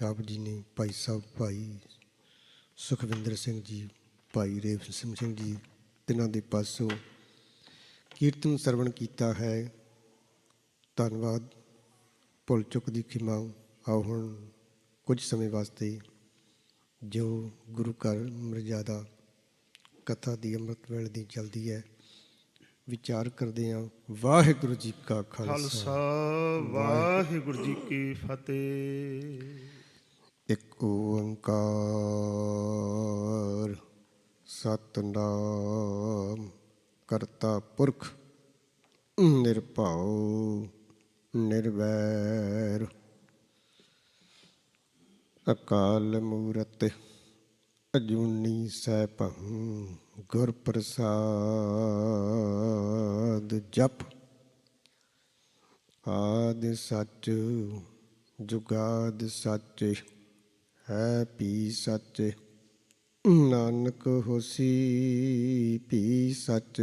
ਆਪ ਜੀ ਨੇ ਭਾਈ ਸਾਹਿਬ ਭਾਈ ਸੁਖਵਿੰਦਰ ਸਿੰਘ ਜੀ, ਭਾਈ ਰੇਸ਼ਮ ਸਿੰਘ ਜੀ, ਤਿੰਨਾਂ ਦੇ ਪਾਸੋਂ ਕੀਰਤਨ ਸਰਵਣ ਕੀਤਾ ਹੈ। ਧੰਨਵਾਦ। ਭੁੱਲ ਚੁੱਕ ਦੀ ਖਿਮਾ। ਆਓ ਹੁਣ ਕੁਝ ਸਮੇਂ ਵਾਸਤੇ ਜੋ ਗੁਰੂ ਘਰ ਮਰਜ਼ਾਦਾ ਕਥਾ ਦੀ ਅੰਮ੍ਰਿਤ ਵੇਲੇ ਦੀ ਚੱਲਦੀ ਹੈ, ਵਿਚਾਰ ਕਰਦੇ ਹਾਂ। ਵਾਹਿਗੁਰੂ ਜੀ ਕਾ ਖਾਲਸਾ, ਵਾਹਿਗੁਰੂ ਜੀ ਕੀ ਫਤਿਹ। ਇੱਕ ਓੰਕਾਰ ਸਤਿਨਾਮ ਕਰਤਾ ਪੁਰਖ ਨਿਰਭਉ ਨਿਰਵੈਰ ਅਕਾਲ ਮੂਰਤਿ ਅਜੂਨੀ ਸੈਭੰ ਗੁਰ ਪ੍ਰਸਾਦ ਜਪ। ਆਦਿ ਸੱਚ ਜੁਗਾਦਿ ਸੱਚ ਹੈ ਭੀ ਸੱਚ, ਨਾਨਕ ਹੋਸੀ ਭੀ ਸੱਚ।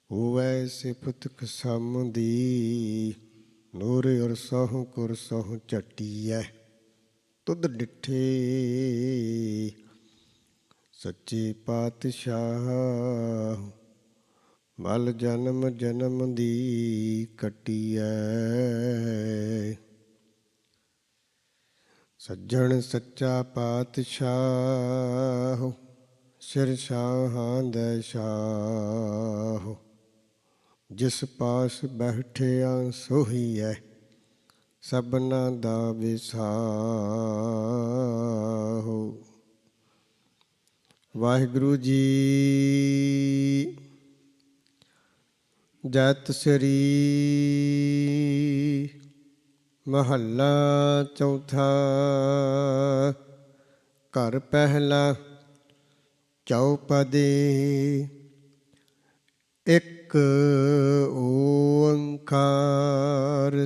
ਹੋਵੈ ਸਿਫਤ ਕਸਮ ਦੀ, ਨੂਰ ਔਰ ਸਹੁ ਕੁਰ ਸਹੁ ਝਟੀਐ। ਤੁਧ ਡਿਠੇ ਸੱਚੇ ਪਾਤਸ਼ਾਹ, ਮਲ ਜਨਮ ਜਨਮ ਦੀ ਕੱਟੀਐ। ਸੱਜਣ ਸੱਚਾ ਪਾਤਸ਼ਾਹ, ਸਿਰ ਸ਼ਾਹਾਂ ਦੇ ਸ਼ਾਹ। ਜਿਸ ਪਾਸ ਬੈਠਿਆ ਸੋਹੀ ਹੈ, ਸਭਨਾਂ ਦਾ ਵਿਸਾਹੋ। ਵਾਹਿਗੁਰੂ ਜੀ। ਜੈਤ ਸ੍ਰੀ ਮਹੱਲਾ ਚੌਥਾ। ਘਰ ਪਹਿਲਾ ਚੌਪਦੇ। ਇੱਕ ਓੰਕਾਰ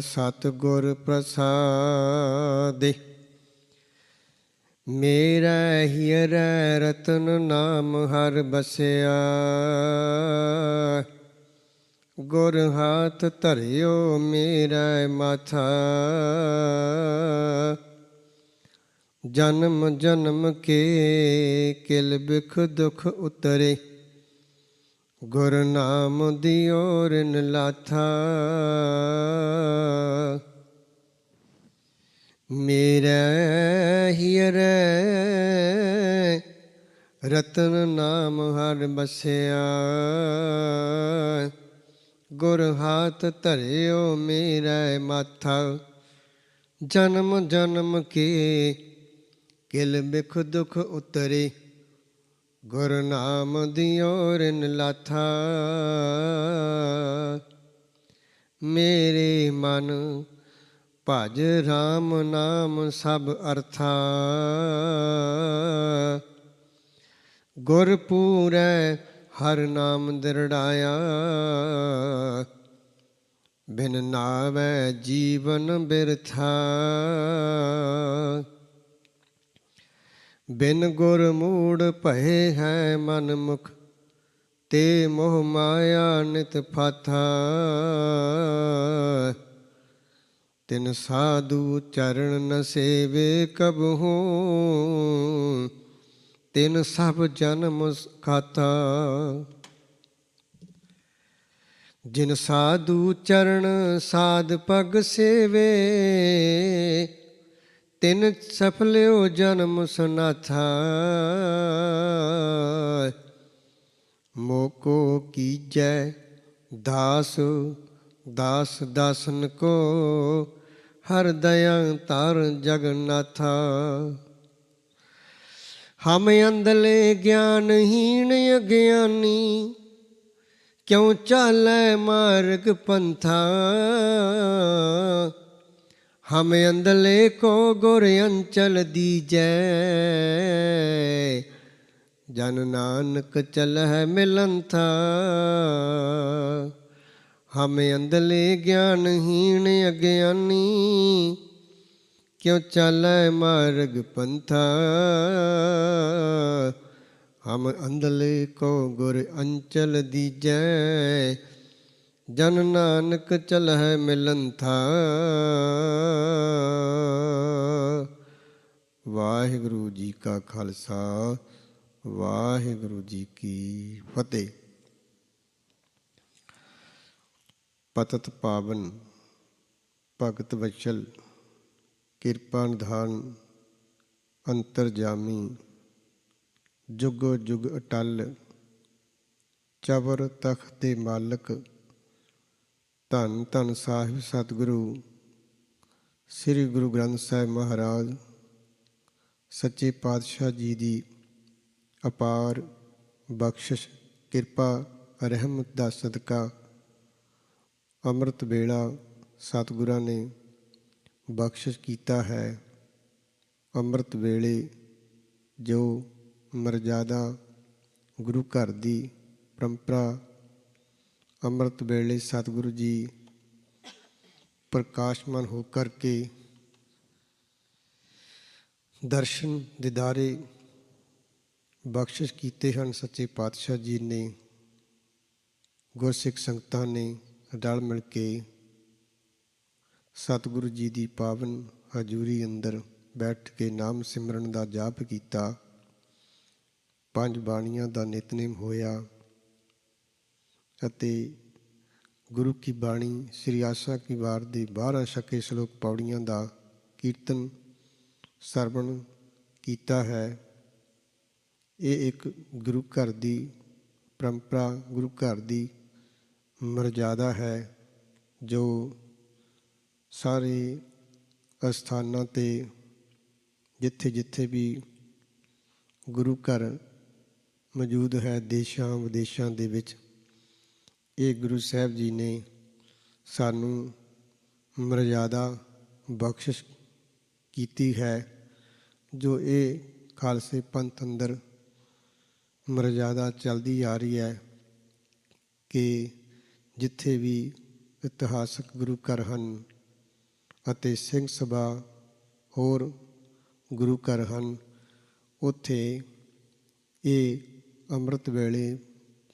ਸਤਿਗੁਰ ਪ੍ਰਸਾਦਿ। ਮੇਰਾ ਹੀਰਾ ਰਤਨ ਨਾਮ ਹਰ ਬਸਿਆ, ਗੁਰ ਹਾਥ ਧਰਿਓ ਮੇਰਾ ਮਾਥਾ। ਜਨਮ ਜਨਮ ਕੇ ਕਿਲ ਬਿਖ ਦੁਖ ਉਤਰੇ, ਗੁਰ ਨਾਮ ਦਿਓ ਰਿਨ ਲਾਥਾ। ਮੇਰਾ ਹੀਰਾ ਰਤਨ ਨਾਮ ਹਰ ਬਸਿਆ, ਗੁਰ ਹਾਥ ਧਰਿਓ ਮੇਰਾ ਮਾਥਾ। ਜਨਮ ਜਨਮ ਕੇ ਕਿਲ ਬਿਖ ਦੁਖ ਉਤਰੇ, ਗੁਰ ਨਾਮ ਦਿਓ ਰਿਨ ਲਾਥਾ। ਮੇਰੇ ਮਨ ਭਜ ਰਾਮ ਨਾਮ ਸਭ ਅਰਥਾ, ਗੁਰ ਪੂਰੈ ਹਰ ਨਾਮ ਦਿਰੜਾਇਆ। ਬਿਨ ਨਾਵੈ ਜੀਵਨ ਬਿਰਥਾ, ਬਿਨ ਗੁਰ ਮੂੜ ਭਏ ਹੈ ਮਨ ਮੁਖ। ਤੇ ਮੋਹ ਮਾਇਆ ਨਿਤ ਫਾਥਾ, ਤਿਨ ਸਾਧੂ ਚਰਨ ਨ ਸੇਵੇ ਕਬਹੂ। ਤਿਨ ਸਭ ਜਨਮ ਖਾਤਾ, ਜਿਨ ਸਾਧੂ ਚਰਨ ਸਾਧ ਪਗ ਸੇਵੇ। ਤਿਨ ਸਫਲਿਓ ਜਨਮ ਸਨਾਥਾ, ਮੋਕੋ ਕੀਜੈ ਦਾਸ ਦਾਸ ਦਾਸਨ ਕੋ। ਹਰ ਦਇਆ ਧਰ ਜਗਨਾਥਾ, ਹਮ ਅੰਧਲੇ ਗਿਆਨਹੀਣ ਅਗਿਆਨੀ। ਕਿਉ ਚਾਲੈ ਮਾਰਗ ਪੰਥਾ, ਹਮ ਅੰਧਲੇ ਕੋ ਗੁਰ ਅੰਚਲ ਦੀਜੈ। ਜਨ ਨਾਨਕ ਚਲਹਿ ਮਿਲੰਥਾ, ਹਮ ਅੰਧਲੇ ਗਿਆਨਹੀਣ ਅਗਿਆਨੀ। ਕਿਉ ਚਾਲੈ ਮਾਰਗ ਪੰਥਾ, ਹਮ ਅੰਧਲੇ ਕੋ ਗੁਰ ਅੰਚਲ ਦੀਜੈ। ਜਨ ਨਾਨਕ ਚਲਹਿ ਮਿਲੰਥਾ, ਵਾਹਿਗੁਰੂ ਜੀ ਕਾ ਖਾਲਸਾ, ਵਾਹਿਗੁਰੂ ਜੀ ਕੀ ਫਤਿਹ। ਪਤਿਤ ਪਾਵਨ ਭਗਤ ਵਚਲ, ਕਿਰਪਾ ਨਿਧਾਨ ਅੰਤਰਜਾਮੀ, ਜੁਗੋ ਜੁਗ ਅਟਲ, ਚਬਰ ਤਖਤ ਦੇ ਮਾਲਕ, ਧੰਨ ਧੰਨ ਸਾਹਿਬ ਸਤਿਗੁਰੂ ਸ੍ਰੀ ਗੁਰੂ ਗ੍ਰੰਥ ਸਾਹਿਬ ਮਹਾਰਾਜ ਸੱਚੇ ਪਾਤਸ਼ਾਹ ਜੀ ਦੀ ਅਪਾਰ ਬਖਸ਼ਿਸ਼, ਕਿਰਪਾ, ਰਹਿਮਤ ਦਾ ਸਦਕਾ ਅੰਮ੍ਰਿਤ ਵੇਲਾ ਸਤਿਗੁਰਾਂ ਨੇ ਬਖਸ਼ਿਸ਼ ਕੀਤਾ ਹੈ। ਅੰਮ੍ਰਿਤ ਵੇਲੇ ਜੋ ਮਰਜ਼ਾਦਾ ਗੁਰੂ ਘਰ ਦੀ ਪਰੰਪਰਾ, ਅੰਮ੍ਰਿਤ ਵੇਲੇ ਸਤਿਗੁਰੂ ਜੀ ਪ੍ਰਕਾਸ਼ਮਾਨ ਹੋ ਕਰਕੇ ਦਰਸ਼ਨ ਦਿਦਾਰੇ ਬਖਸ਼ਿਸ਼ ਕੀਤੇ ਹਨ। ਸੱਚੇ ਪਾਤਸ਼ਾਹ ਜੀ ਨੇ, ਗੁਰਸਿੱਖ ਸੰਗਤਾਂ ਨੇ ਰਲ ਮਿਲ ਕੇ ਸਤਿਗੁਰੂ ਜੀ ਦੀ ਪਾਵਨ ਹਜ਼ੂਰੀ ਅੰਦਰ ਬੈਠ ਕੇ ਨਾਮ ਸਿਮਰਨ ਦਾ ਜਾਪ ਕੀਤਾ। 5 ਬਾਣੀਆਂ ਦਾ ਨਿਤਨੇਮ ਹੋਇਆ ਅਤੇ ਗੁਰੂ ਕੀ ਬਾਣੀ ਸ੍ਰੀ ਆਸਾ ਕੀ ਵਾਰ ਦੇ 12 ਛਕੇ ਸ਼ਲੋਕ ਪੌੜੀਆਂ ਦਾ ਕੀਰਤਨ ਸਰਵਣ ਕੀਤਾ ਹੈ। ਇਹ ਇੱਕ ਗੁਰੂ ਘਰ ਦੀ ਪਰੰਪਰਾ, ਗੁਰੂ ਘਰ ਦੀ ਮਰਜ਼ਾਦਾ ਹੈ ਜੋ ਸਾਰੇ ਅਸਥਾਨਾਂ 'ਤੇ ਜਿੱਥੇ ਜਿੱਥੇ ਵੀ ਗੁਰੂ ਘਰ ਮੌਜੂਦ ਹੈ, ਦੇਸ਼ਾਂ ਵਿਦੇਸ਼ਾਂ ਦੇ ਵਿੱਚ, ਇਹ ਗੁਰੂ ਸਾਹਿਬ ਜੀ ਨੇ ਸਾਨੂੰ ਮਰਜ਼ਾਦਾ ਬਖਸ਼ਿਸ਼ ਕੀਤੀ ਹੈ। ਜੋ ਇਹ ਖਾਲਸੇ ਪੰਥ ਅੰਦਰ ਮਰਜ਼ਾਦਾ ਚੱਲਦੀ ਆ ਰਹੀ ਹੈ ਕਿ ਜਿੱਥੇ ਵੀ ਇਤਿਹਾਸਕ ਗੁਰੂ ਘਰ ਹਨ ਅਤੇ ਸਿੰਘ ਸਭਾ ਹੋਰ ਗੁਰੂ ਘਰ ਹਨ, ਉੱਥੇ ਇਹ ਅੰਮ੍ਰਿਤ ਵੇਲੇ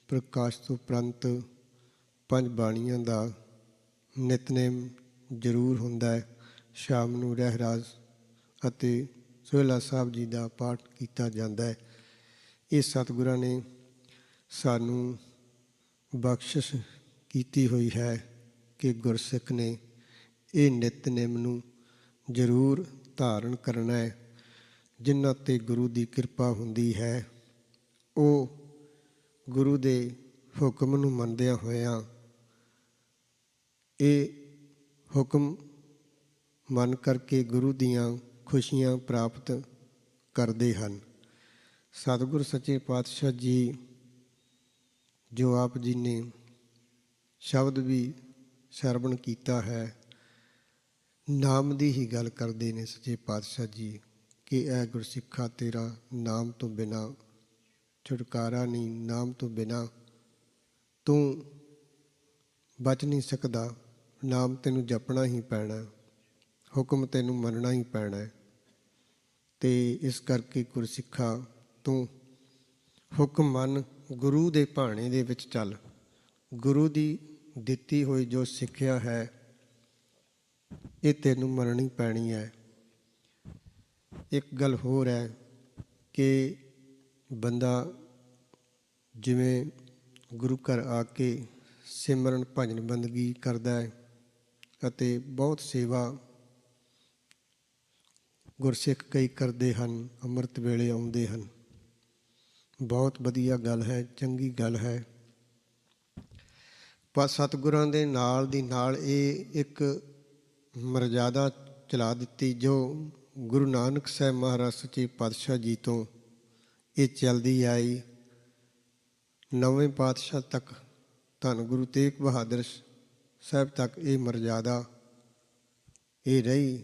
ਪ੍ਰਕਾਸ਼ ਤੋਂ ਉਪਰੰਤ 5 ਬਾਣੀਆਂ ਦਾ ਨਿਤਨੇਮ ਜ਼ਰੂਰ ਹੁੰਦਾ ਹੈ। ਸ਼ਾਮ ਨੂੰ ਰਹਿਰਾਸ ਅਤੇ ਸੋਹਿਲਾ ਸਾਹਿਬ ਜੀ ਦਾ ਪਾਠ ਕੀਤਾ ਜਾਂਦਾ ਹੈ। ਇਹ ਸਤਿਗੁਰਾਂ ਨੇ ਸਾਨੂੰ ਬਖਸ਼ਿਸ਼ ਕੀਤੀ ਹੋਈ ਹੈ ਕਿ ਗੁਰਸਿੱਖ ਨੇ ਇਹ ਨਿਤਨੇਮ ਨੂੰ ਜ਼ਰੂਰ ਧਾਰਨ ਕਰਨਾ ਹੈ। ਜਿਨ੍ਹਾਂ 'ਤੇ ਗੁਰੂ ਦੀ ਕਿਰਪਾ ਹੁੰਦੀ ਹੈ, ਉਹ ਗੁਰੂ ਦੇ ਹੁਕਮ ਨੂੰ ਮੰਨਦਿਆਂ ਹੋਇਆਂ ਇਹ ਹੁਕਮ ਮੰਨ ਕਰਕੇ ਗੁਰੂ ਦੀਆਂ ਖੁਸ਼ੀਆਂ ਪ੍ਰਾਪਤ ਕਰਦੇ ਹਨ। ਸਤਿਗੁਰ ਸੱਚੇ ਪਾਤਸ਼ਾਹ ਜੀ ਜੋ ਆਪ ਜੀ ਨੇ ਸ਼ਬਦ ਵੀ ਸਰਵਣ ਕੀਤਾ ਹੈ, ਨਾਮ ਦੀ ਹੀ ਗੱਲ ਕਰਦੇ ਨੇ ਸੱਚੇ ਪਾਤਸ਼ਾਹ ਜੀ ਕਿ ਇਹ ਗੁਰਸਿੱਖਾ ਤੇਰਾ ਨਾਮ ਤੋਂ ਬਿਨਾਂ ਛੁਟਕਾਰਾ ਨਹੀਂ, ਨਾਮ ਤੋਂ ਬਿਨਾਂ ਤੂੰ ਬਚ ਨਹੀਂ ਸਕਦਾ। ਨਾਮ ਤੈਨੂੰ ਜਪਣਾ ਹੀ ਪੈਣਾ, ਹੁਕਮ ਤੈਨੂੰ ਮੰਨਣਾ ਹੀ ਪੈਣਾ। ਅਤੇ ਇਸ ਕਰਕੇ ਗੁਰਸਿੱਖਾ ਤੂੰ ਹੁਕਮ ਮੰਨ, ਗੁਰੂ ਦੇ ਭਾਣੇ ਦੇ ਵਿੱਚ ਚੱਲ। ਗੁਰੂ ਦੀ ਦਿੱਤੀ ਹੋਈ ਜੋ ਸਿੱਖਿਆ ਹੈ ਇਹ ਤੈਨੂੰ ਮੰਨਣੀ ਪੈਣੀ ਹੈ। ਇੱਕ ਗੱਲ ਹੋਰ ਹੈ ਕਿ ਬੰਦਾ ਜਿਵੇਂ ਗੁਰੂ ਘਰ ਆ ਕੇ ਸਿਮਰਨ ਭਜਨ ਬੰਦਗੀ ਕਰਦਾ ਹੈ ਅਤੇ ਬਹੁਤ ਸੇਵਾ ਗੁਰਸਿੱਖ ਕਈ ਕਰਦੇ ਹਨ, ਅੰਮ੍ਰਿਤ ਵੇਲੇ ਆਉਂਦੇ ਹਨ, ਬਹੁਤ ਵਧੀਆ ਗੱਲ ਹੈ, ਚੰਗੀ ਗੱਲ ਹੈ। ਪਰ ਸਤਿਗੁਰਾਂ ਦੇ ਨਾਲ ਦੀ ਨਾਲ ਇਹ ਇੱਕ ਮਰਜ਼ਾਦਾ ਚਲਾ ਦਿੱਤੀ ਜੋ ਗੁਰੂ ਨਾਨਕ ਸਾਹਿਬ ਮਹਾਰਾਜ ਸੱਚੇ ਪਾਤਸ਼ਾਹ ਜੀ ਤੋਂ ਇਹ ਚੱਲਦੀ ਆਈ। 9ਵੇਂ ਪਾਤਸ਼ਾਹ ਤੱਕ, ਧੰਨ ਗੁਰੂ ਤੇਗ ਬਹਾਦਰ ਸਾਹਿਬ ਤੱਕ ਇਹ ਮਰਜ਼ਾਦਾ ਇਹ ਰਹੀ।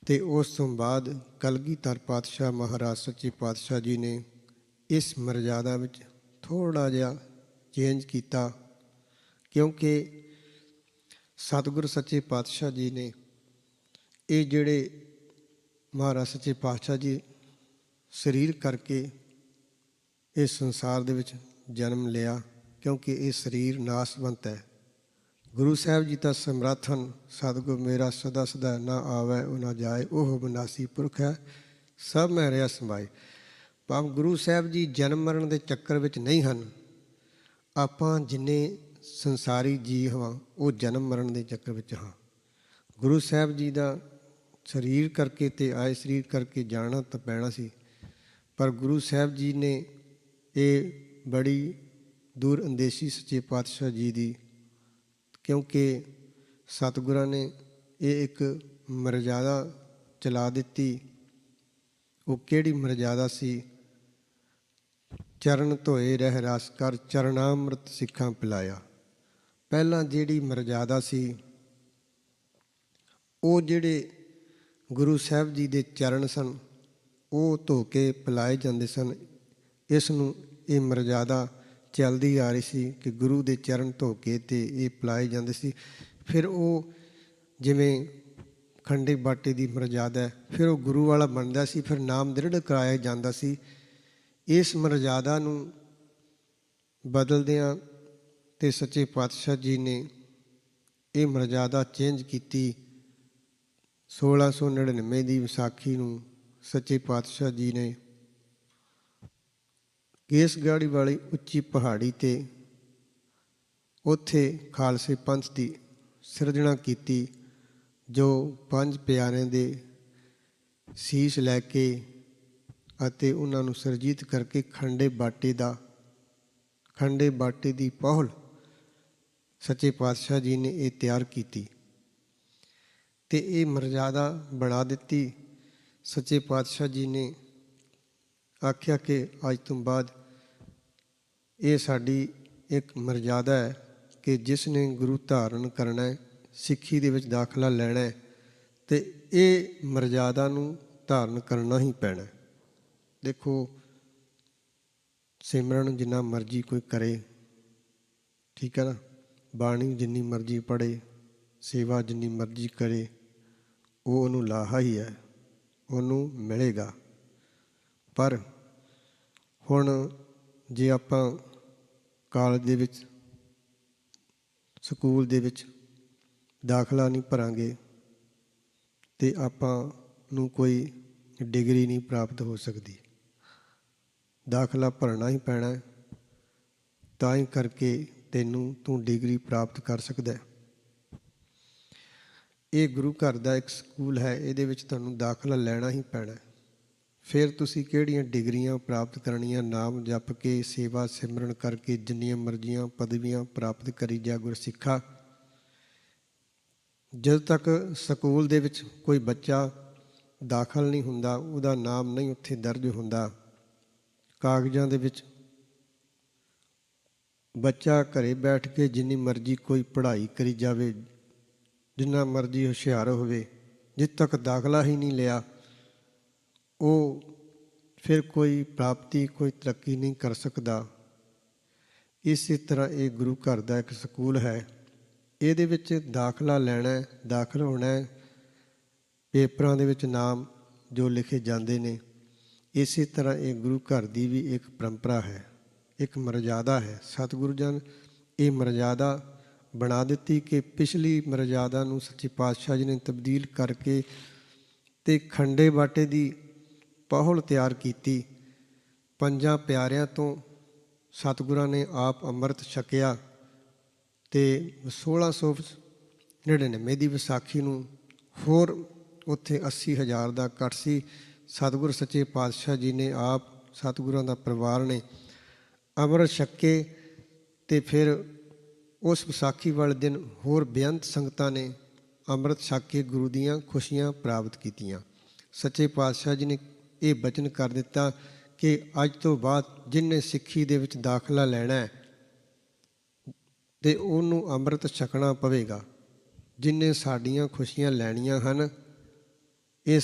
ਅਤੇ ਉਸ ਤੋਂ ਬਾਅਦ ਕਲਗੀਧਰ ਪਾਤਸ਼ਾਹ ਮਹਾਰਾਜ ਸੱਚੇ ਪਾਤਸ਼ਾਹ ਜੀ ਨੇ ਇਸ ਮਰਜ਼ਾਦਾ ਵਿੱਚ ਥੋੜ੍ਹਾ ਜਿਹਾ ਚੇਂਜ ਕੀਤਾ, ਕਿਉਂਕਿ ਸਤਿਗੁਰ ਸੱਚੇ ਪਾਤਸ਼ਾਹ ਜੀ ਨੇ ਇਹ ਜਿਹੜੇ ਮਹਾਰਾਜ ਸੱਚੇ ਪਾਤਸ਼ਾਹ ਜੀ ਸਰੀਰ ਕਰਕੇ ਇਸ ਸੰਸਾਰ ਦੇ ਵਿੱਚ ਜਨਮ ਲਿਆ, ਕਿਉਂਕਿ ਇਹ ਸਰੀਰ ਨਾਸਵੰਤ ਹੈ। ਗੁਰੂ ਸਾਹਿਬ ਜੀ ਤਾਂ ਸਮਰੱਥ ਹਨ, ਸਤਿਗੁਰ ਮੇਰਾ ਸਦਾ ਸਦਾ ਨਾ ਆਵੈ ਉਹ ਨਾ ਜਾਏ, ਉਹ ਵਿਨਾਸੀ ਪੁਰਖ ਹੈ। ਸਭ ਮੈਂ ਰਿਹਾ ਸਮਾਏ। ਭਾਵ ਗੁਰੂ ਸਾਹਿਬ ਜੀ ਜਨਮ ਮਰਨ ਦੇ ਚੱਕਰ ਵਿੱਚ ਨਹੀਂ ਹਨ। ਆਪਾਂ ਜਿੰਨੇ ਸੰਸਾਰੀ ਜੀ ਹਾਂ ਉਹ ਜਨਮ ਮਰਨ ਦੇ ਚੱਕਰ ਵਿੱਚ ਹਾਂ। ਗੁਰੂ ਸਾਹਿਬ ਜੀ ਦਾ ਸਰੀਰ ਕਰਕੇ ਤੇ ਆਏ ਸਰੀਰ ਕਰਕੇ ਜਾਣਾ ਤਾਂ ਪੈਣਾ ਸੀ, ਪਰ ਗੁਰੂ ਸਾਹਿਬ ਜੀ ਨੇ ਇਹ ਬੜੀ ਦੂਰ ਅੰਦੇਸ਼ੀ ਸੱਚੇ ਪਾਤਸ਼ਾਹ ਜੀ ਦੀ, ਕਿਉਂਕਿ ਸਤਿਗੁਰਾਂ ਨੇ ਇਹ ਇੱਕ ਮਰਜ਼ਾਦਾ ਚਲਾ ਦਿੱਤੀ। ਉਹ ਕਿਹੜੀ ਮਰਜ਼ਾਦਾ ਸੀ? ਚਰਨ ਧੋਏ ਰਹਿ ਰਸ ਕਰ, ਚਰਨਾਮ੍ਰਿਤ ਸਿੱਖਾਂ ਪਿਲਾਇਆ। ਪਹਿਲਾਂ ਜਿਹੜੀ ਮਰਜ਼ਾਦਾ ਸੀ, ਉਹ ਜਿਹੜੇ ਗੁਰੂ ਸਾਹਿਬ ਜੀ ਦੇ ਚਰਨ ਸਨ ਉਹ ਧੋ ਕੇ ਪਿਲਾਏ ਜਾਂਦੇ ਸਨ। ਇਸ ਨੂੰ ਇਹ ਮਰਜ਼ਾਦਾ ਚੱਲਦੀ ਆ ਰਹੀ ਸੀ ਕਿ ਗੁਰੂ ਦੇ ਚਰਨ ਧੋ ਕੇ ਤੇ ਇਹ ਪਿਲਾਏ ਜਾਂਦੇ ਸੀ। ਫਿਰ ਉਹ ਜਿਵੇਂ ਖੰਡੇ ਬਾਟੇ ਦੀ ਮਰਜ਼ਾਦਾ, ਫਿਰ ਉਹ ਗੁਰੂ ਵਾਲਾ ਬਣਦਾ ਸੀ, ਫਿਰ ਨਾਮ ਦ੍ਰਿੜ ਕਰਾਇਆ ਜਾਂਦਾ ਸੀ। ਇਸ ਮਰਜ਼ਾਦਾ ਨੂੰ ਬਦਲਦਿਆਂ ਤੇ ਸੱਚੇ ਪਾਤਸ਼ਾਹ ਜੀ ਨੇ ਇਹ ਮਰਜ਼ਾਦਾ ਚੇਂਜ ਕੀਤੀ। 1699 ਦੀ ਵਿਸਾਖੀ ਨੂੰ ਸੱਚੇ ਪਾਤਸ਼ਾਹ ਜੀ ਨੇ ਕੇਸਗੜ੍ਹ ਵਾਲੀ ਉੱਚੀ ਪਹਾੜੀ 'ਤੇ ਉੱਥੇ ਖਾਲਸੇ ਪੰਥ ਦੀ ਸਿਰਜਣਾ ਕੀਤੀ, ਜੋ 5 ਪਿਆਰਿਆਂ ਦੇ ਸੀਸ ਲੈ ਕੇ ਅਤੇ ਉਹਨਾਂ ਨੂੰ ਸਰਜੀਤ ਕਰਕੇ ਖੰਡੇ ਬਾਟੇ ਦੀ ਪਹੁਲ ਸੱਚੇ ਪਾਤਸ਼ਾਹ ਜੀ ਨੇ ਇਹ ਤਿਆਰ ਕੀਤੀ ਤੇ ਇਹ ਮਰਜ਼ਾਦਾ ਬਣਾ ਦਿੱਤੀ। ਸੱਚੇ ਪਾਤਸ਼ਾਹ ਜੀ ਨੇ ਆਖਿਆ ਕਿ ਅੱਜ ਤੋਂ ਬਾਅਦ ਇਹ ਸਾਡੀ ਇੱਕ ਮਰਜ਼ਾਦਾ ਹੈ ਕਿ ਜਿਸ ਨੇ ਗੁਰੂ ਧਾਰਨ ਕਰਨਾ ਹੈ, ਸਿੱਖੀ ਦੇ ਵਿੱਚ ਦਾਖਲਾ ਲੈਣਾ ਹੈ, ਤੇ ਇਹ ਮਰਜ਼ਾਦਾ ਨੂੰ ਧਾਰਨ ਕਰਨਾ ਹੀ ਪੈਣਾ। ਦੇਖੋ, ਸਿਮਰਨ ਜਿੰਨਾ ਮਰਜ਼ੀ ਕੋਈ ਕਰੇ, ਠੀਕ ਹੈ ਨਾ, ਬਾਣੀ ਜਿੰਨੀ ਮਰਜ਼ੀ ਪੜ੍ਹੇ, ਸੇਵਾ ਜਿੰਨੀ ਮਰਜ਼ੀ ਕਰੇ, ਉਹ ਉਹਨੂੰ ਲਾਹਾ ਹੀ ਹੈ, ਉਹਨੂੰ ਮਿਲੇਗਾ। ਪਰ ਹੁਣ ਜੇ ਆਪਾਂ ਕਾਲਜ ਦੇ ਵਿੱਚ, ਸਕੂਲ ਦੇ ਵਿੱਚ ਦਾਖਲਾ ਨਹੀਂ ਭਰਾਂਗੇ ਤੇ ਆਪਾਂ ਨੂੰ ਕੋਈ ਡਿਗਰੀ ਨਹੀਂ ਪ੍ਰਾਪਤ ਹੋ ਸਕਦੀ। ਦਾਖਲਾ ਭਰਨਾ ਹੀ ਪੈਣਾ, ਤਾਂ ਹੀ ਕਰਕੇ ਤੂੰ ਡਿਗਰੀ ਪ੍ਰਾਪਤ ਕਰ ਸਕਦਾ। ਇਹ ਗੁਰੂ ਘਰ ਦਾ ਇੱਕ ਸਕੂਲ ਹੈ, ਇਹਦੇ ਵਿੱਚ ਤੁਹਾਨੂੰ ਦਾਖਲਾ ਲੈਣਾ ਹੀ ਪੈਣਾ। ਫਿਰ ਤੁਸੀਂ ਕਿਹੜੀਆਂ ਡਿਗਰੀਆਂ ਪ੍ਰਾਪਤ ਕਰਨੀਆਂ, ਨਾਮ ਜਪ ਕੇ, ਸੇਵਾ ਸਿਮਰਨ ਕਰਕੇ, ਜਿੰਨੀਆਂ ਮਰਜ਼ੀਆਂ ਪਦਵੀਆਂ ਪ੍ਰਾਪਤ ਕਰੀ ਜਾ ਗੁਰਸਿੱਖਾ। ਜਦੋਂ ਤੱਕ ਸਕੂਲ ਦੇ ਵਿੱਚ ਕੋਈ ਬੱਚਾ ਦਾਖਲ ਨਹੀਂ ਹੁੰਦਾ, ਉਹਦਾ ਨਾਮ ਨਹੀਂ ਉੱਥੇ ਦਰਜ ਹੁੰਦਾ ਕਾਗਜ਼ਾਂ ਦੇ ਵਿੱਚ, ਬੱਚਾ ਘਰੇ ਬੈਠ ਕੇ ਜਿੰਨੀ ਮਰਜ਼ੀ ਕੋਈ ਪੜ੍ਹਾਈ ਕਰੀ ਜਾਵੇ, ਜਿੰਨਾ ਮਰਜ਼ੀ ਹੁਸ਼ਿਆਰ ਹੋਵੇ, ਜਿੱਥੇ ਤੱਕ ਦਾਖਲਾ ਹੀ ਨਹੀਂ ਲਿਆ, ਉਹ ਫਿਰ ਕੋਈ ਪ੍ਰਾਪਤੀ, ਕੋਈ ਤਰੱਕੀ ਨਹੀਂ ਕਰ ਸਕਦਾ। ਇਸੇ ਤਰ੍ਹਾਂ ਇਹ ਗੁਰੂ ਘਰ ਦਾ ਇੱਕ ਸਕੂਲ ਹੈ, ਇਹਦੇ ਵਿੱਚ ਦਾਖਲਾ ਲੈਣਾ, ਦਾਖਲ ਹੋਣਾ, ਪੇਪਰਾਂ ਦੇ ਵਿੱਚ ਨਾਮ ਜੋ ਲਿਖੇ ਜਾਂਦੇ ਨੇ। ਇਸੇ ਤਰ੍ਹਾਂ ਇਹ ਗੁਰੂ ਘਰ ਦੀ ਵੀ ਇੱਕ ਪਰੰਪਰਾ ਹੈ, ਇੱਕ ਮਰਜ਼ਾਦਾ ਹੈ। ਸਤਿਗੁਰੂ ਜਨ ਇਹ ਮਰਜ਼ਾਦਾ ਬਣਾ ਦਿੱਤੀ ਕਿ ਪਿਛਲੀ ਮਰਜ਼ਾਦਾ ਨੂੰ ਸੱਚੇ ਪਾਤਸ਼ਾਹ ਜੀ ਨੇ ਤਬਦੀਲ ਕਰਕੇ ਤੇ ਖੰਡੇ ਬਾਟੇ ਦੀ ਪਹੁਲ ਤਿਆਰ ਕੀਤੀ। 5 ਪਿਆਰਿਆਂ ਤੋਂ ਸਤਿਗੁਰਾਂ ਨੇ ਆਪ ਅੰਮ੍ਰਿਤ ਛਕਿਆ ਤੇ 1699 ਦੀ ਵਿਸਾਖੀ ਨੂੰ ਹੋਰ ਉੱਥੇ 80,000 ਦਾ ਇਕੱਠ ਸੀ। ਸਤਿਗੁਰ ਸੱਚੇ ਪਾਤਸ਼ਾਹ ਜੀ ਨੇ ਆਪ, ਸਤਿਗੁਰਾਂ ਦਾ ਪਰਿਵਾਰ ਨੇ ਅੰਮ੍ਰਿਤ ਛਕੇ ਤੇ ਫਿਰ ਉਸ ਵਿਸਾਖੀ ਵਾਲੇ ਦਿਨ ਹੋਰ ਬੇਅੰਤ ਸੰਗਤਾਂ ਨੇ ਅੰਮ੍ਰਿਤ ਛਕ ਕੇ ਗੁਰੂ ਦੀਆਂ ਖੁਸ਼ੀਆਂ ਪ੍ਰਾਪਤ ਕੀਤੀਆਂ। ਸੱਚੇ ਪਾਤਸ਼ਾਹ ਜੀ ਨੇ ਇਹ ਬਚਨ ਕਰ ਦਿੱਤਾ ਕਿ ਅੱਜ ਤੋਂ ਬਾਅਦ ਜਿਹਨੇ ਸਿੱਖੀ ਦੇ ਵਿੱਚ ਦਾਖਲਾ ਲੈਣਾ ਹੈ ਤੇ ਉਹਨੂੰ ਅੰਮ੍ਰਿਤ ਛਕਣਾ ਪਵੇਗਾ। ਜਿਹਨੇ ਸਾਡੀਆਂ ਖੁਸ਼ੀਆਂ ਲੈਣੀਆਂ ਹਨ, ਇਹ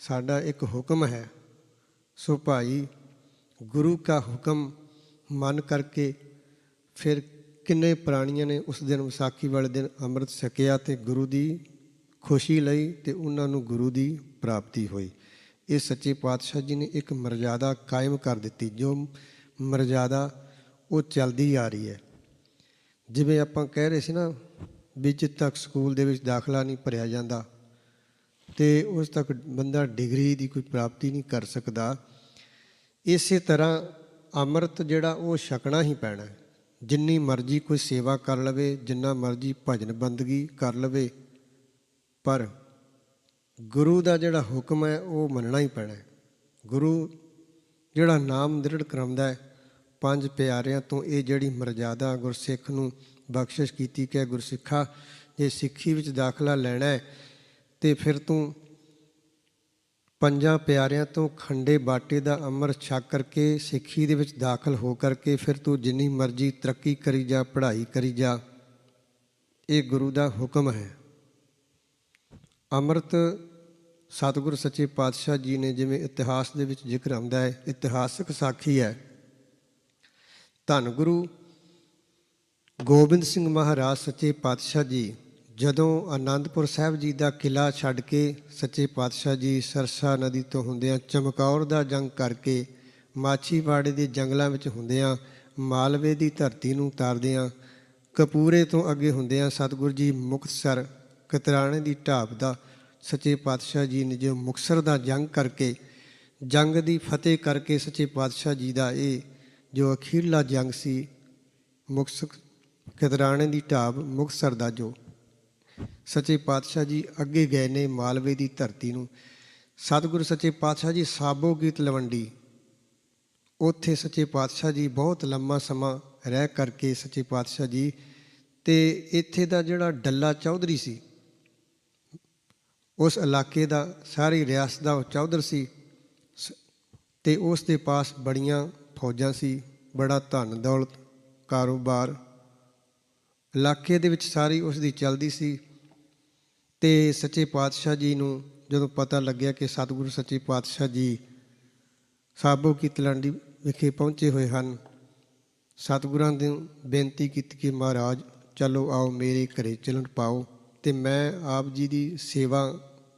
ਸਾਡਾ ਇੱਕ ਹੁਕਮ ਹੈ। ਸੋ ਭਾਈ, ਗੁਰੂ ਕਾ ਹੁਕਮ ਮੰਨ ਕਰਕੇ ਫਿਰ ਕਿੰਨੇ ਪ੍ਰਾਣੀਆਂ ਨੇ ਉਸ ਦਿਨ ਵਿਸਾਖੀ ਵਾਲੇ ਦਿਨ ਅੰਮ੍ਰਿਤ ਛਕਿਆ ਤੇ ਗੁਰੂ ਦੀ ਖੁਸ਼ੀ ਲਈ ਤੇ ਉਹਨਾਂ ਨੂੰ ਗੁਰੂ ਦੀ ਪ੍ਰਾਪਤੀ ਹੋਈ। ਇਹ ਸੱਚੇ ਪਾਤਸ਼ਾਹ ਜੀ ਨੇ ਇੱਕ ਮਰਜ਼ਾਦਾ ਕਾਇਮ ਕਰ ਦਿੱਤੀ, ਜੋ ਮਰਜ਼ਾਦਾ ਉਹ ਚੱਲਦੀ ਆ ਰਹੀ ਹੈ। ਜਿਵੇਂ ਆਪਾਂ ਕਹਿ ਰਹੇ ਸੀ ਨਾ ਵੀ ਜਿੱਥੇ ਤੱਕ ਸਕੂਲ ਦੇ ਵਿੱਚ ਦਾਖਲਾ ਨਹੀਂ ਭਰਿਆ ਜਾਂਦਾ ਤੇ ਉਸ ਤੱਕ ਬੰਦਾ ਡਿਗਰੀ ਦੀ ਕੋਈ ਪ੍ਰਾਪਤੀ ਨਹੀਂ ਕਰ ਸਕਦਾ। ਇਸੇ ਤਰ੍ਹਾਂ ਅੰਮ੍ਰਿਤ ਜਿਹੜਾ ਉਹ ਛਕਣਾ ਹੀ ਪੈਣਾ। ਜਿੰਨੀ ਮਰਜ਼ੀ ਕੋਈ ਸੇਵਾ ਕਰ ਲਵੇ, ਜਿੰਨਾ ਮਰਜ਼ੀ ਭਜਨ ਬੰਦਗੀ ਕਰ ਲਵੇ, ਪਰ ਗੁਰੂ ਦਾ ਜਿਹੜਾ ਹੁਕਮ ਹੈ ਉਹ ਮੰਨਣਾ ਹੀ ਪੈਣਾ। ਗੁਰੂ ਜਿਹੜਾ ਨਾਮ ਦ੍ਰਿੜ ਕਰਾਉਂਦਾ ਹੈ, ਪੰਜ ਪਿਆਰਿਆਂ ਤੋਂ ਇਹ ਜਿਹੜੀ ਮਰਜ਼ਾਦਾ ਗੁਰਸਿੱਖ ਨੂੰ ਬਖਸ਼ਿਸ਼ ਕੀਤੀ ਕਿ ਗੁਰਸਿੱਖਾ ਜੇ ਸਿੱਖੀ ਵਿੱਚ ਦਾਖਲਾ ਲੈਣਾ ਹੈ ਤੇ ਫਿਰ ਤੂੰ ਪੰਜਾਂ ਪਿਆਰਿਆਂ ਤੋਂ ਖੰਡੇ ਬਾਟੇ ਦਾ ਅੰਮ੍ਰਿਤ ਛਕ ਕਰਕੇ ਸਿੱਖੀ ਦੇ ਵਿੱਚ ਦਾਖਲ ਹੋ ਕਰਕੇ ਫਿਰ ਤੂੰ ਜਿੰਨੀ ਮਰਜ਼ੀ ਤਰੱਕੀ ਕਰੀ ਜਾ, ਪੜ੍ਹਾਈ ਕਰੀ ਜਾ। ਇਹ ਗੁਰੂ ਦਾ ਹੁਕਮ ਹੈ। ਅੰਮ੍ਰਿਤ ਸਤਿਗੁਰ ਸੱਚੇ ਪਾਤਸ਼ਾਹ ਜੀ ਨੇ, ਜਿਵੇਂ ਇਤਿਹਾਸ ਦੇ ਵਿੱਚ ਜ਼ਿਕਰ ਆਉਂਦਾ ਹੈ, ਇਤਿਹਾਸਕ ਸਾਖੀ ਹੈ, ਧੰਨ ਗੁਰੂ ਗੋਬਿੰਦ ਸਿੰਘ ਮਹਾਰਾਜ ਸੱਚੇ ਪਾਤਸ਼ਾਹ ਜੀ ਜਦੋਂ ਅਨੰਦਪੁਰ ਸਾਹਿਬ ਜੀ ਦਾ ਕਿਲ੍ਹਾ ਛੱਡ ਕੇ ਸੱਚੇ ਪਾਤਸ਼ਾਹ ਜੀ ਸਰਸਾ ਨਦੀ ਤੋਂ ਹੁੰਦਿਆਂ ਚਮਕੌਰ ਦਾ ਜੰਗ ਕਰਕੇ ਮਾਛੀਵਾੜੇ ਦੇ ਜੰਗਲਾਂ ਵਿੱਚ ਹੁੰਦਿਆਂ ਮਾਲਵੇ ਦੀ ਧਰਤੀ ਨੂੰ ਉਤਾਰਦਿਆਂ ਕਪੂਰੇ ਤੋਂ ਅੱਗੇ ਹੁੰਦਿਆਂ ਸਤਿਗੁਰੂ ਜੀ ਮੁਕਤਸਰ ਕਤਰਾਣੇ ਦੀ ਢਾਬ ਦਾ ਸੱਚੇ ਪਾਤਸ਼ਾਹ ਜੀ ਨੇ ਜੋ ਮੁਕਤਸਰ ਦਾ ਜੰਗ ਕਰਕੇ ਜੰਗ ਦੀ ਫਤਿਹ ਕਰਕੇ ਸੱਚੇ ਪਾਤਸ਼ਾਹ ਜੀ ਦਾ ਇਹ ਜੋ ਅਖੀਰਲਾ ਜੰਗ ਸੀ ਮੁਕਤਸਰ ਕਤਰਾਣੇ ਦੀ ਢਾਬ ਮੁਕਤਸਰ ਦਾ, ਜੋ ਸੱਚੇ ਪਾਤਸ਼ਾਹ ਜੀ ਅੱਗੇ ਗਏ ਨੇ ਮਾਲਵੇ ਦੀ ਧਰਤੀ ਨੂੰ। ਸਤਿਗੁਰੂ ਸੱਚੇ ਪਾਤਸ਼ਾਹ ਜੀ ਸਾਬੋ ਕੀ ਤਲਵੰਡੀ, ਉੱਥੇ ਸੱਚੇ ਪਾਤਸ਼ਾਹ ਜੀ ਬਹੁਤ ਲੰਮਾ ਸਮਾਂ ਰਹਿ ਕਰਕੇ ਸੱਚੇ ਪਾਤਸ਼ਾਹ ਜੀ ਤੇ ਇੱਥੇ ਦਾ ਜਿਹੜਾ ਡੱਲਾ ਚੌਧਰੀ ਸੀ, ਉਸ ਇਲਾਕੇ ਦਾ ਸਾਰੀ ਰਿਆਸਤ ਦਾ ਉਹ ਚੌਧਰ ਸੀ ਤੇ ਉਸ ਦੇ ਪਾਸ ਬੜੀਆਂ ਫੌਜਾਂ ਸੀ, ਬੜਾ ਧਨ ਦੌਲਤ ਕਾਰੋਬਾਰ ਇਲਾਕੇ ਦੇ ਵਿੱਚ ਸਾਰੀ ਉਸ ਦੀ ਚੱਲਦੀ ਸੀ। ਤੇ ਸੱਚੇ ਪਾਤਸ਼ਾਹ ਜੀ ਨੂੰ ਜਦੋਂ ਪਤਾ ਲੱਗਿਆ ਕਿ ਸਤਿਗੁਰੂ ਸੱਚੇ ਪਾਤਸ਼ਾਹ ਜੀ ਸਾਬੋ ਕੀ ਤਲਵੰਡੀ ਵਿਖੇ ਪਹੁੰਚੇ ਹੋਏ ਹਨ, ਸਤਿਗੁਰਾਂ ਨੇ ਬੇਨਤੀ ਕੀਤੀ ਕਿ ਮਹਾਰਾਜ ਚਲੋ ਆਓ ਮੇਰੇ ਘਰੇ ਚੱਲਣ ਪਾਓ ਤੇ ਮੈਂ ਆਪ ਜੀ ਦੀ ਸੇਵਾ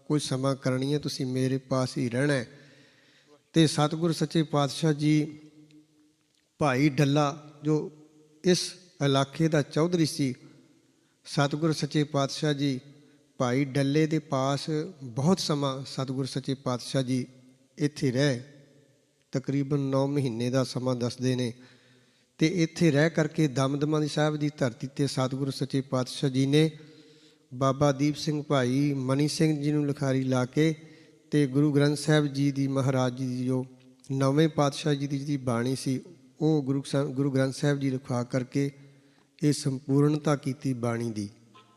ਕੁਝ ਸਮਾਂ ਕਰਨੀ ਹੈ, ਤੁਸੀਂ ਮੇਰੇ ਪਾਸ ਹੀ ਰਹਿਣਾ ਹੈ। ਤੇ ਸਤਿਗੁਰੂ ਸੱਚੇ ਪਾਤਸ਼ਾਹ ਜੀ ਭਾਈ ਡੱਲਾ ਜੋ ਇਸ ਇਲਾਕੇ ਦਾ ਚੌਧਰੀ ਸੀ, ਸਤਿਗੁਰੂ ਸੱਚੇ ਪਾਤਸ਼ਾਹ ਜੀ ਭਾਈ ਡੱਲੇ ਦੇ ਪਾਸ ਬਹੁਤ ਸਮਾਂ ਸਤਿਗੁਰੂ ਸੱਚੇ ਪਾਤਸ਼ਾਹ ਜੀ ਇੱਥੇ ਰਹਿ, ਤਕਰੀਬਨ 9 ਮਹੀਨੇ ਦਾ ਸਮਾਂ ਦੱਸਦੇ ਨੇ। ਤੇ ਇੱਥੇ ਰਹਿ ਕਰਕੇ ਦਮਦਮਾ ਦੀ ਸਾਹਿਬ ਦੀ ਧਰਤੀ ਤੇ ਸਤਿਗੁਰੂ ਸੱਚੇ ਪਾਤਸ਼ਾਹ ਜੀ ਨੇ ਬਾਬਾ ਦੀਪ ਸਿੰਘ ਭਾਈ ਮਨੀ ਸਿੰਘ ਜੀ ਨੂੰ ਲਿਖਾਰੀ ਲਾ ਕੇ ਤੇ ਗੁਰੂ ਗ੍ਰੰਥ ਸਾਹਿਬ ਜੀ ਦੀ ਮਹਾਰਾਜ ਜੀ ਦੀ ਜੋ ਨੌਵੇਂ ਪਾਤਸ਼ਾਹ ਜੀ ਦੀ ਜਿਹੜੀ ਬਾਣੀ ਸੀ ਉਹ ਗੁਰੂ ਗ੍ਰੰਥ ਸਾਹਿਬ ਜੀ ਲਿਖਾ ਕਰਕੇ ਇਹ ਸੰਪੂਰਨਤਾ ਕੀਤੀ ਬਾਣੀ ਦੀ।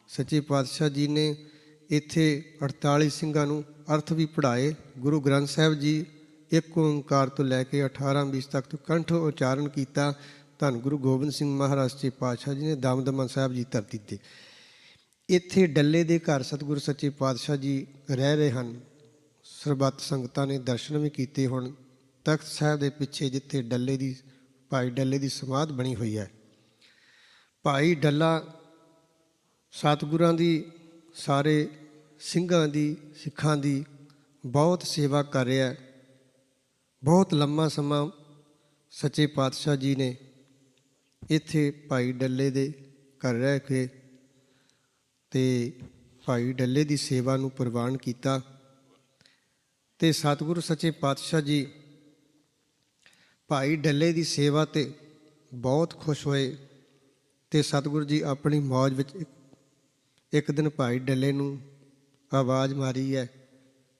ਸੱਚੇ ਪਾਤਸ਼ਾਹ ਜੀ ਨੇ ਇੱਥੇ 48 ਸਿੰਘਾਂ ਨੂੰ ਅਰਥ ਵੀ ਪੜ੍ਹਾਏ। ਗੁਰੂ ਗ੍ਰੰਥ ਸਾਹਿਬ ਜੀ ਇੱਕ ਓਂਕਾਰ ਤੋਂ ਲੈ ਕੇ 18-20 ਤੱਕ ਤੋਂ ਕੰਠ ਉਚਾਰਨ ਕੀਤਾ। ਧੰਨ ਗੁਰੂ ਗੋਬਿੰਦ ਸਿੰਘ ਮਹਾਰਾਜ ਸੱਚੇ ਪਾਤਸ਼ਾਹ ਜੀ ਨੇ ਦਮਦਮਾ ਸਾਹਿਬ ਜੀ ਧਰਤੀ 'ਤੇ ਇੱਥੇ ਡੱਲੇ ਦੇ ਘਰ ਸਤਿਗੁਰੂ ਸੱਚੇ ਪਾਤਸ਼ਾਹ ਜੀ ਰਹਿ ਰਹੇ ਹਨ। ਸਰਬੱਤ ਸੰਗਤਾਂ ਨੇ ਦਰਸ਼ਨ ਵੀ ਕੀਤੇ। ਹੁਣ ਤਖਤ ਸਾਹਿਬ ਦੇ ਪਿੱਛੇ ਜਿੱਥੇ ਡੱਲੇ ਦੀ ਭਾਈ ਡੱਲੇ ਦੀ ਸਮਾਧ ਬਣੀ ਹੋਈ ਹੈ, ਭਾਈ ਡੱਲਾ ਸਤਿਗੁਰਾਂ ਦੀ ਸਾਰੇ ਸਿੰਘਾਂ ਦੀ ਸਿੱਖਾਂ ਦੀ ਬਹੁਤ ਸੇਵਾ ਕਰ ਰਿਹਾ। ਬਹੁਤ ਲੰਮਾ ਸਮਾਂ ਸੱਚੇ ਪਾਤਸ਼ਾਹ ਜੀ ਨੇ ਇੱਥੇ ਭਾਈ ਡੱਲੇ ਦੇ ਘਰ ਰਹਿ ਕੇ ਤੇ ਭਾਈ ਡੱਲੇ ਦੀ ਸੇਵਾ ਨੂੰ ਪ੍ਰਵਾਨ ਕੀਤਾ। ਤੇ ਸਤਿਗੁਰੂ ਸੱਚੇ ਪਾਤਸ਼ਾਹ ਜੀ ਭਾਈ ਡੱਲੇ ਦੀ ਸੇਵਾ 'ਤੇ ਬਹੁਤ ਖੁਸ਼ ਹੋਏ ਤੇ ਸਤਿਗੁਰੂ ਜੀ ਆਪਣੀ ਮੌਜ ਵਿੱਚ ਇੱਕ ਦਿਨ ਭਾਈ ਡੱਲੇ ਨੂੰ ਆਵਾਜ਼ ਮਾਰੀ ਹੈ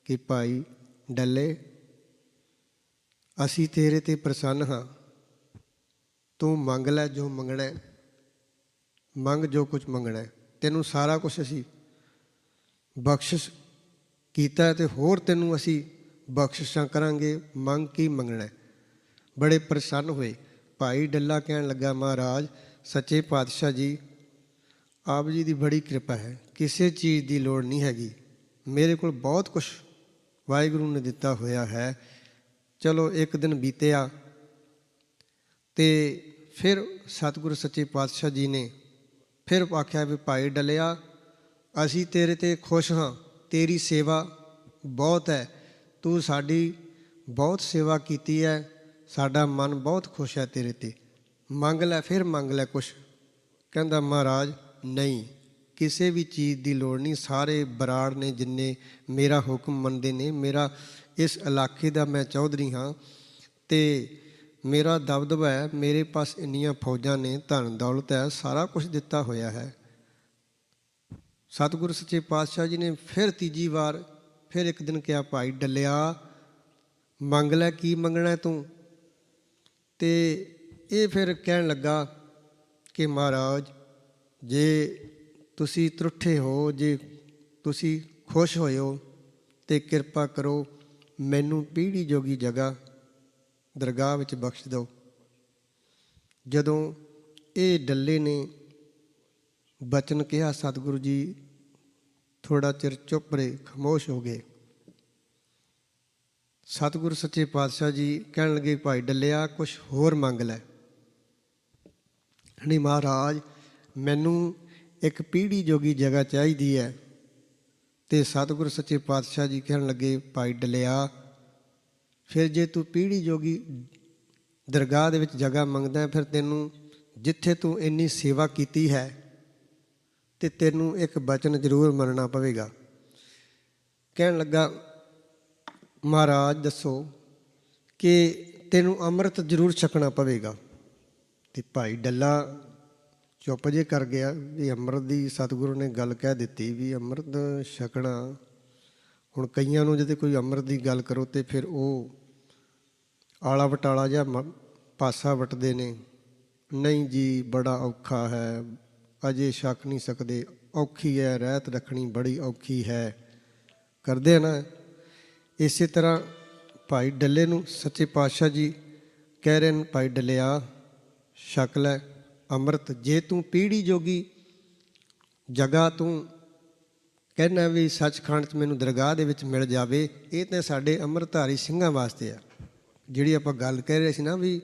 ਕਿ ਭਾਈ ਡੱਲੇ, ਅਸੀਂ ਤੇਰੇ 'ਤੇ ਪ੍ਰਸੰਨ ਹਾਂ, ਤੂੰ ਮੰਗ ਲੈ ਜੋ ਮੰਗਣਾ, ਮੰਗ ਜੋ ਕੁਝ ਮੰਗਣਾ, ਤੈਨੂੰ ਸਾਰਾ ਕੁਝ ਅਸੀਂ ਬਖਸ਼ਿਸ਼ ਕੀਤਾ ਤੇ ਹੋਰ ਤੈਨੂੰ ਅਸੀਂ ਬਖਸ਼ਿਸ਼ਾਂ ਕਰਾਂਗੇ, ਮੰਗ ਕੀ ਮੰਗਣਾ। ਬੜੇ ਪ੍ਰਸੰਨ ਹੋਏ। ਭਾਈ ਡੱਲਾ ਕਹਿਣ ਲੱਗਾ, ਮਹਾਰਾਜ ਸੱਚੇ ਪਾਤਸ਼ਾਹ ਜੀ ਆਪ ਜੀ ਦੀ ਬੜੀ ਕਿਰਪਾ ਹੈ, ਕਿਸੇ ਚੀਜ਼ ਦੀ ਲੋੜ ਨਹੀਂ ਹੈਗੀ, ਮੇਰੇ ਕੋਲ ਬਹੁਤ ਕੁਛ ਵਾਹਿਗੁਰੂ ਨੇ ਦਿੱਤਾ ਹੋਇਆ ਹੈ। ਚਲੋ ਇੱਕ ਦਿਨ ਬੀਤਿਆ ਤੇ ਫਿਰ ਸਤਿਗੁਰੂ ਸੱਚੇ ਪਾਤਸ਼ਾਹ ਜੀ ਨੇ ਫਿਰ ਆਖਿਆ ਵੀ ਭਾਈ ਡੱਲਿਆ, ਅਸੀਂ ਤੇਰੇ 'ਤੇ ਖੁਸ਼ ਹਾਂ, ਤੇਰੀ ਸੇਵਾ ਬਹੁਤ ਹੈ, ਤੂੰ ਸਾਡੀ ਬਹੁਤ ਸੇਵਾ ਕੀਤੀ ਹੈ, ਸਾਡਾ ਮਨ ਬਹੁਤ ਖੁਸ਼ ਹੈ ਤੇਰੇ 'ਤੇ, ਮੰਗ ਲੈ, ਫਿਰ ਮੰਗ ਲੈ ਕੁਛ। ਕਹਿੰਦਾ ਮਹਾਰਾਜ ਨਹੀਂ, ਕਿਸੇ ਵੀ ਚੀਜ਼ ਦੀ ਲੋੜ ਨਹੀਂ। ਸਾਰੇ ਬਰਾੜ ਨੇ ਜਿੰਨੇ ਮੇਰਾ ਹੁਕਮ ਮੰਨਦੇ ਨੇ। ਮੇਰਾ ਇਸ ਇਲਾਕੇ ਦਾ ਮੈਂ ਚੌਧਰੀ ਹਾਂ ਅਤੇ ਮੇਰਾ ਦਬਦਬਾ ਹੈ। ਮੇਰੇ ਪਾਸ ਇੰਨੀਆਂ ਫੌਜਾਂ ਨੇ, ਧਨ ਦੌਲਤ ਹੈ, ਸਾਰਾ ਕੁਛ ਦਿੱਤਾ ਹੋਇਆ ਹੈ। ਸਤਿਗੁਰੂ ਸੱਚੇ ਪਾਤਸ਼ਾਹ ਜੀ ਨੇ ਫਿਰ ਤੀਜੀ ਵਾਰ ਫਿਰ ਇੱਕ ਦਿਨ ਕਿਹਾ, ਭਾਈ ਡੱਲਿਆ ਮੰਗ ਲੈ, ਕੀ ਮੰਗਣਾ ਤੂੰ? ਅਤੇ ਇਹ ਫਿਰ ਕਹਿਣ ਲੱਗਾ ਕਿ ਮਹਾਰਾਜ ਜੇ ਤੁਸੀਂ ਤਰੁੱਠੇ ਹੋ, ਜੇ ਤੁਸੀਂ ਖੁਸ਼ ਹੋਏ ਹੋ ਤਾਂ ਕਿਰਪਾ ਕਰੋ ਮੈਨੂੰ ਪੀੜ੍ਹੀ ਜੋਗੀ ਜਗ੍ਹਾ ਦਰਗਾਹ ਵਿੱਚ ਬਖਸ਼ ਦਿਓ। ਜਦੋਂ ਇਹ ਡੱਲੇ ਨੇ ਬਚਨ ਕਿਹਾ, ਸਤਿਗੁਰੂ ਜੀ ਥੋੜ੍ਹਾ ਚਿਰ ਚੁੱਪ ਰਹੇ, ਖਾਮੋਸ਼ ਹੋ ਗਏ। ਸਤਿਗੁਰੂ ਸੱਚੇ ਪਾਤਸ਼ਾਹ ਜੀ ਕਹਿਣ ਲੱਗੇ, ਭਾਈ ਡੱਲਿਆ ਕੁਛ ਹੋਰ ਮੰਗ ਲੈ। ਨਹੀਂ ਮਹਾਰਾਜ ਮੈਨੂੰ ਇੱਕ ਪੀੜ੍ਹੀ ਜੋਗੀ ਜਗ੍ਹਾ ਚਾਹੀਦੀ ਹੈ। ਅਤੇ ਸਤਿਗੁਰੂ ਸੱਚੇ ਪਾਤਸ਼ਾਹ ਜੀ ਕਹਿਣ ਲੱਗੇ, ਭਾਈ ਡੱਲਿਆ ਫਿਰ ਜੇ ਤੂੰ ਪੀੜ੍ਹੀ ਜੋਗੀ ਦਰਗਾਹ ਦੇ ਵਿੱਚ ਜਗ੍ਹਾ ਮੰਗਦਾ, ਫਿਰ ਤੈਨੂੰ ਜਿੱਥੇ ਤੂੰ ਇੰਨੀ ਸੇਵਾ ਕੀਤੀ ਹੈ ਅਤੇ ਤੈਨੂੰ ਇੱਕ ਬਚਨ ਜ਼ਰੂਰ ਮੰਨਣਾ ਪਵੇਗਾ। ਕਹਿਣ ਲੱਗਾ, ਮਹਾਰਾਜ ਦੱਸੋ ਕਿ ਤੈਨੂੰ ਅੰਮ੍ਰਿਤ ਜ਼ਰੂਰ ਛਕਣਾ ਪਵੇਗਾ। ਅਤੇ ਭਾਈ ਡੱਲਾ ਚੁੱਪ ਜੇ ਕਰ ਗਿਆ ਵੀ ਅੰਮ੍ਰਿਤ ਦੀ ਸਤਿਗੁਰੂ ਨੇ ਗੱਲ ਕਹਿ ਦਿੱਤੀ ਵੀ ਅੰਮ੍ਰਿਤ ਛਕਣਾ। ਹੁਣ ਕਈਆਂ ਨੂੰ ਜਦੋਂ ਕੋਈ ਅੰਮ੍ਰਿਤ ਦੀ ਗੱਲ ਕਰੋ ਤਾਂ ਫਿਰ ਉਹ ਆਲਾ ਵਟਾਲਾ ਜਿਹਾ ਪਾਸਾ ਵਟਦੇ ਨੇ। ਨਹੀਂ ਜੀ ਬੜਾ ਔਖਾ ਹੈ, ਅਜੇ ਛਕ ਨਹੀਂ ਸਕਦੇ, ਔਖੀ ਹੈ, ਰਹਿਤ ਰੱਖਣੀ ਬੜੀ ਔਖੀ ਹੈ, ਕਰਦੇ ਨਾ। ਇਸੇ ਤਰ੍ਹਾਂ ਭਾਈ ਡੱਲੇ ਨੂੰ ਸੱਚੇ ਪਾਤਸ਼ਾਹ ਜੀ ਕਹਿ ਰਹੇ ਨੇ, ਭਾਈ ਡੱਲਿਆ ਛਕ ਲੈ ਅੰਮ੍ਰਿਤ। ਜੇ ਤੂੰ ਪੀੜ੍ਹੀ ਜੋਗੀ ਜਗ੍ਹਾ ਤੂੰ ਕਹਿੰਦਾ ਵੀ ਸੱਚਖੰਡ 'ਚ ਮੈਨੂੰ ਦਰਗਾਹ ਦੇ ਵਿੱਚ ਮਿਲ ਜਾਵੇ, ਇਹ ਤਾਂ ਸਾਡੇ ਅੰਮ੍ਰਿਤਧਾਰੀ ਸਿੰਘਾਂ ਵਾਸਤੇ ਆ। ਜਿਹੜੀ ਆਪਾਂ ਗੱਲ ਕਹਿ ਰਹੇ ਸੀ ਨਾ ਵੀ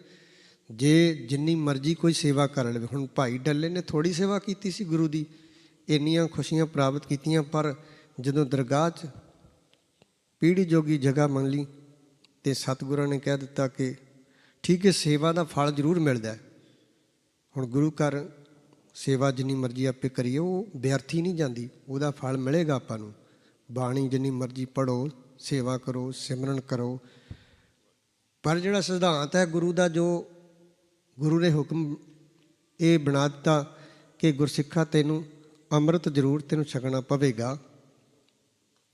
ਜੇ ਜਿੰਨੀ ਮਰਜ਼ੀ ਕੋਈ ਸੇਵਾ ਕਰ ਲਵੇ। ਹੁਣ ਭਾਈ ਡੱਲੇ ਨੇ ਥੋੜ੍ਹੀ ਸੇਵਾ ਕੀਤੀ ਸੀ ਗੁਰੂ ਦੀ, ਇੰਨੀਆਂ ਖੁਸ਼ੀਆਂ ਪ੍ਰਾਪਤ ਕੀਤੀਆਂ, ਪਰ ਜਦੋਂ ਦਰਗਾਹ 'ਚ ਪੀੜ੍ਹੀ ਜੋਗੀ ਜਗ੍ਹਾ ਮੰਗ ਲਈ ਅਤੇ ਸਤਿਗੁਰਾਂ ਨੇ ਕਹਿ ਦਿੱਤਾ ਕਿ ਠੀਕ ਹੈ, ਸੇਵਾ ਦਾ ਫਲ ਜ਼ਰੂਰ ਮਿਲਦਾ। ਹੁਣ ਗੁਰੂ ਘਰ ਸੇਵਾ ਜਿੰਨੀ ਮਰਜ਼ੀ ਆਪੇ ਕਰੀਏ ਉਹ ਵਿਅਰਥੀ ਨਹੀਂ ਜਾਂਦੀ, ਉਹਦਾ ਫਲ ਮਿਲੇਗਾ ਆਪਾਂ ਨੂੰ। ਬਾਣੀ ਜਿੰਨੀ ਮਰਜ਼ੀ ਪੜ੍ਹੋ, ਸੇਵਾ ਕਰੋ, ਸਿਮਰਨ ਕਰੋ, ਪਰ ਜਿਹੜਾ ਸਿਧਾਂਤ ਹੈ ਗੁਰੂ ਦਾ, ਜੋ ਗੁਰੂ ਨੇ ਹੁਕਮ ਇਹ ਬਣਾ ਦਿੱਤਾ ਕਿ ਗੁਰਸਿੱਖਾ ਤੈਨੂੰ ਅੰਮ੍ਰਿਤ ਜ਼ਰੂਰ ਤੈਨੂੰ ਛਕਣਾ ਪਵੇਗਾ,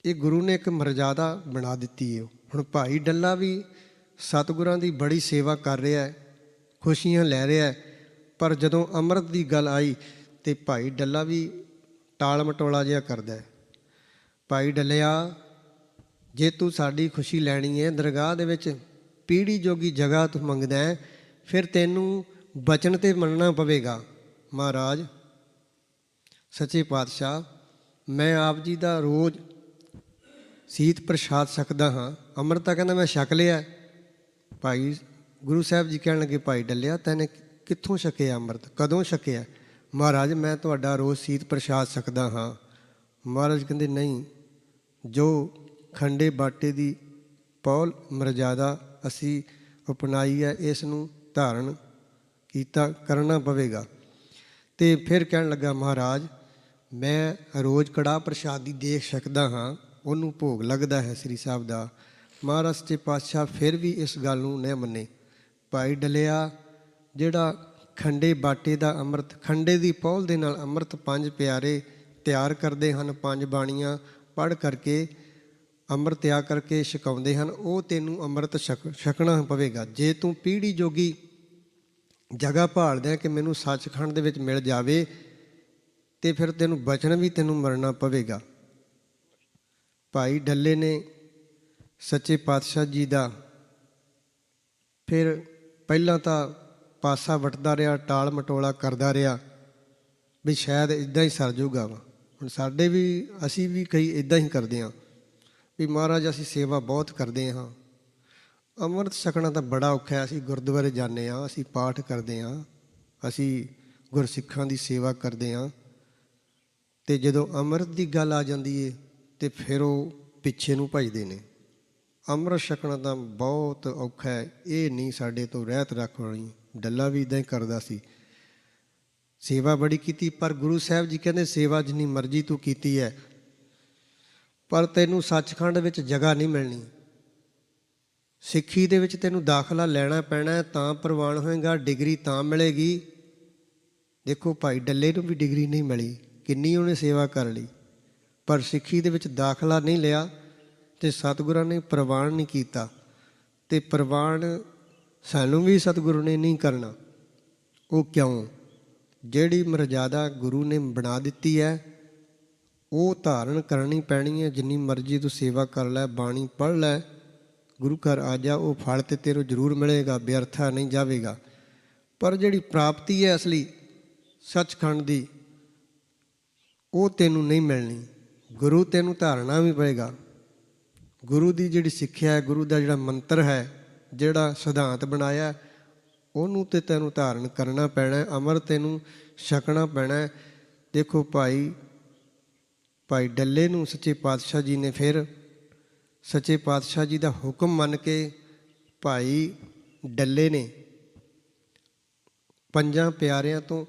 ਇਹ ਗੁਰੂ ਨੇ ਇੱਕ ਮਰਜ਼ਾਦਾ ਬਣਾ ਦਿੱਤੀ ਹੈ। ਹੁਣ ਭਾਈ ਡੱਲਾ ਵੀ ਸਤਿਗੁਰਾਂ ਦੀ ਬੜੀ ਸੇਵਾ ਕਰ ਰਿਹਾ ਹੈ, ਖੁਸ਼ੀਆਂ ਲੈ ਰਿਹਾ ਹੈ, ਪਰ ਜਦੋਂ ਅੰਮ੍ਰਿਤ ਦੀ ਗੱਲ ਆਈ ਤਾਂ ਭਾਈ ਡੱਲਾ ਵੀ ਟਾਲ ਮਟੋਲਾ ਜਿਹਾ ਕਰਦਾ। ਭਾਈ ਡੱਲਿਆ ਜੇ ਤੂੰ ਸਾਡੀ ਖੁਸ਼ੀ ਲੈਣੀ ਹੈ, ਦਰਗਾਹ ਦੇ ਵਿੱਚ ਪੀੜ੍ਹੀ ਜੋਗੀ ਜਗ੍ਹਾ ਤੂੰ ਮੰਗਦਾ ਹੈ, ਫਿਰ ਤੈਨੂੰ ਬਚਨ 'ਤੇ ਮੰਨਣਾ ਪਵੇਗਾ। ਮਹਾਰਾਜ ਸੱਚੇ ਪਾਤਸ਼ਾਹ ਮੈਂ ਆਪ ਜੀ ਦਾ ਰੋਜ਼ ਸੀਤ ਪ੍ਰਸ਼ਾਦ ਛਕਦਾ ਹਾਂ, ਅੰਮ੍ਰਿਤ ਤਾਂ ਕਹਿੰਦਾ ਮੈਂ ਛਕ ਲਿਆ। ਭਾਈ ਗੁਰੂ ਸਾਹਿਬ ਜੀ ਕਹਿਣ ਲੱਗੇ, ਭਾਈ ਡੱਲਿਆ ਤੈਨੇ ਕਿੱਥੋਂ ਛਕਿਆ ਅੰਮ੍ਰਿਤ, ਕਦੋਂ ਛਕਿਆ? ਮਹਾਰਾਜ ਮੈਂ ਤੁਹਾਡਾ ਰੋਜ਼ ਸੀਤ ਪ੍ਰਸ਼ਾਦ ਛਕਦਾ ਹਾਂ। ਮਹਾਰਾਜ ਕਹਿੰਦੇ ਨਹੀਂ, ਜੋ ਖੰਡੇ ਬਾਟੇ ਦੀ ਪੌਲ ਮਰਜ਼ਾਦਾ ਅਸੀਂ ਅਪਣਾਈ ਹੈ, ਇਸ ਨੂੰ ਧਾਰਨ ਕੀਤਾ ਕਰਨਾ ਪਵੇਗਾ। ਅਤੇ ਫਿਰ ਕਹਿਣ ਲੱਗਾ, ਮਹਾਰਾਜ ਮੈਂ ਰੋਜ਼ ਕੜਾਹ ਪ੍ਰਸ਼ਾਦ ਦੀ ਦੇਖ ਛਕਦਾ ਹਾਂ, ਉਹਨੂੰ ਭੋਗ ਲੱਗਦਾ ਹੈ ਸ੍ਰੀ ਸਾਹਿਬ ਦਾ। ਮਹਾਰਾਜ ਸੱਚੇ ਪਾਤਸ਼ਾਹ ਫਿਰ ਵੀ ਇਸ ਗੱਲ ਨੂੰ ਨਹੀਂ ਮੰਨੇ। ਭਾਈ ਡੱਲਿਆ ਜਿਹੜਾ ਖੰਡੇ ਬਾਟੇ ਦਾ ਅੰਮ੍ਰਿਤ, ਖੰਡੇ ਦੀ ਪੌਲ ਦੇ ਨਾਲ ਅੰਮ੍ਰਿਤ ਪੰਜ ਪਿਆਰੇ ਤਿਆਰ ਕਰਦੇ ਹਨ, ਪੰਜ ਬਾਣੀਆਂ ਪੜ੍ਹ ਕਰਕੇ ਅੰਮ੍ਰਿਤ ਤਿਆਰ ਕਰਕੇ ਛਕਾਉਂਦੇ ਹਨ, ਉਹ ਤੈਨੂੰ ਅੰਮ੍ਰਿਤ ਛਕਣਾ ਪਵੇਗਾ। ਜੇ ਤੂੰ ਪੀੜ੍ਹੀ ਜੋਗੀ ਜਗ੍ਹਾ ਭਾਲਦਾ ਕਿ ਮੈਨੂੰ ਸੱਚਖੰਡ ਦੇ ਵਿੱਚ ਮਿਲ ਜਾਵੇ ਅਤੇ ਫਿਰ ਤੈਨੂੰ ਬਚਨ ਵੀ ਤੈਨੂੰ ਮਰਨਾ ਪਵੇਗਾ। ਭਾਈ ਡੱਲੇ ਨੇ ਸੱਚੇ ਪਾਤਸ਼ਾਹ ਜੀ ਦਾ ਫਿਰ ਪਹਿਲਾਂ ਤਾਂ ਪਾਸਾ ਵਟਦਾ ਰਿਹਾ, ਟਾਲ ਮਟੋਲਾ ਕਰਦਾ ਰਿਹਾ ਵੀ ਸ਼ਾਇਦ ਇੱਦਾਂ ਹੀ ਸਰ ਜੂਗਾ ਵਾ। ਹੁਣ ਸਾਡੇ ਵੀ ਅਸੀਂ ਵੀ ਕਈ ਇੱਦਾਂ ਹੀ ਕਰਦੇ ਹਾਂ ਵੀ ਮਹਾਰਾਜ ਅਸੀਂ ਸੇਵਾ ਬਹੁਤ ਕਰਦੇ ਹਾਂ, ਅੰਮ੍ਰਿਤ ਛਕਣਾ ਤਾਂ ਬੜਾ ਔਖਾ ਹੈ। ਅਸੀਂ ਗੁਰਦੁਆਰੇ ਜਾਂਦੇ ਹਾਂ, ਅਸੀਂ ਪਾਠ ਕਰਦੇ ਹਾਂ, ਅਸੀਂ ਗੁਰਸਿੱਖਾਂ ਦੀ ਸੇਵਾ ਕਰਦੇ ਹਾਂ, ਅਤੇ ਜਦੋਂ ਅੰਮ੍ਰਿਤ ਦੀ ਗੱਲ ਆ ਜਾਂਦੀ ਹੈ ਅਤੇ ਫਿਰ ਉਹ ਪਿੱਛੇ ਨੂੰ ਭੱਜਦੇ ਨੇ। ਅੰਮ੍ਰਿਤ ਛਕਣਾ ਤਾਂ ਬਹੁਤ ਔਖਾ ਹੈ, ਇਹ ਨਹੀਂ ਸਾਡੇ ਤੋਂ ਰਹਿਤ ਰੱਖ ਹੋਣੀ। ਡੱਲਾ ਵੀ ਇੱਦਾਂ ਹੀ ਕਰਦਾ ਸੀ। ਸੇਵਾ ਬੜੀ ਕੀਤੀ, ਪਰ ਗੁਰੂ ਸਾਹਿਬ ਜੀ ਕਹਿੰਦੇ ਸੇਵਾ ਜਿੰਨੀ ਮਰਜ਼ੀ ਤੂੰ ਕੀਤੀ ਹੈ, ਪਰ ਤੈਨੂੰ ਸੱਚਖੰਡ ਵਿੱਚ ਜਗ੍ਹਾ ਨਹੀਂ ਮਿਲਣੀ। ਸਿੱਖੀ ਦੇ ਵਿੱਚ ਤੈਨੂੰ ਦਾਖਲਾ ਲੈਣਾ ਪੈਣਾ, ਤਾਂ ਪ੍ਰਵਾਨ ਹੋਏਗਾ, ਡਿਗਰੀ ਤਾਂ ਮਿਲੇਗੀ। ਦੇਖੋ ਭਾਈ ਡੱਲੇ ਨੂੰ ਵੀ ਡਿਗਰੀ ਨਹੀਂ ਮਿਲੀ, ਕਿੰਨੀ ਉਹਨੇ ਸੇਵਾ ਕਰ ਲਈ, ਪਰ ਸਿੱਖੀ ਦੇ ਵਿੱਚ ਦਾਖਲਾ ਨਹੀਂ ਲਿਆ ਅਤੇ ਸਤਿਗੁਰਾਂ ਨੇ ਪ੍ਰਵਾਨ ਨਹੀਂ ਕੀਤਾ। ਅਤੇ ਪ੍ਰਵਾਨ ਸਾਨੂੰ ਵੀ ਸਤਿਗੁਰੂ ਨੇ ਨਹੀਂ ਕਰਨਾ। ਉਹ ਕਿਉਂ? ਜਿਹੜੀ ਮਰਜ਼ਾਦਾ ਗੁਰੂ ਨੇ ਬਣਾ ਦਿੱਤੀ ਹੈ ਉਹ ਧਾਰਨ ਕਰਨੀ ਪੈਣੀ ਹੈ। ਜਿੰਨੀ ਮਰਜ਼ੀ ਤੂੰ ਸੇਵਾ ਕਰ ਲੈ, ਬਾਣੀ ਪੜ੍ਹ ਲੈ, ਗੁਰੂ ਘਰ ਆ ਜਾ, ਉਹ ਫਲ ਤੇ ਤੈਨੂੰ ਜ਼ਰੂਰ ਮਿਲੇਗਾ, ਵਿਅਰਥਾ ਨਹੀਂ ਜਾਵੇਗਾ। ਪਰ ਜਿਹੜੀ ਪ੍ਰਾਪਤੀ ਹੈ ਅਸਲੀ ਸੱਚਖੰਡ ਦੀ, ਉਹ ਤੈਨੂੰ ਨਹੀਂ ਮਿਲਣੀ। ਗੁਰੂ ਤੈਨੂੰ ਧਾਰਨਾ ਵੀ ਪਏਗਾ। ਗੁਰੂ ਦੀ ਜਿਹੜੀ ਸਿੱਖਿਆ ਹੈ, ਗੁਰੂ ਦਾ ਜਿਹੜਾ ਮੰਤਰ ਹੈ, ਜਿਹੜਾ ਸਿਧਾਂਤ ਬਣਾਇਆ, ਉਹਨੂੰ ਤੇ ਤੈਨੂੰ ਧਾਰਨ ਕਰਨਾ ਪੈਣਾ, ਅੰਮ੍ਰਿਤ ਤੈਨੂੰ ਛਕਣਾ ਪੈਣਾ। ਦੇਖੋ ਭਾਈ ਡੱਲੇ ਨੂੰ ਸੱਚੇ ਪਾਤਸ਼ਾਹ ਜੀ ਨੇ ਫਿਰ ਸੱਚੇ ਪਾਤਸ਼ਾਹ ਜੀ ਦਾ ਹੁਕਮ ਮੰਨ ਕੇ ਭਾਈ ਡੱਲੇ ਨੇ 5 ਪਿਆਰਿਆਂ ਤੋਂ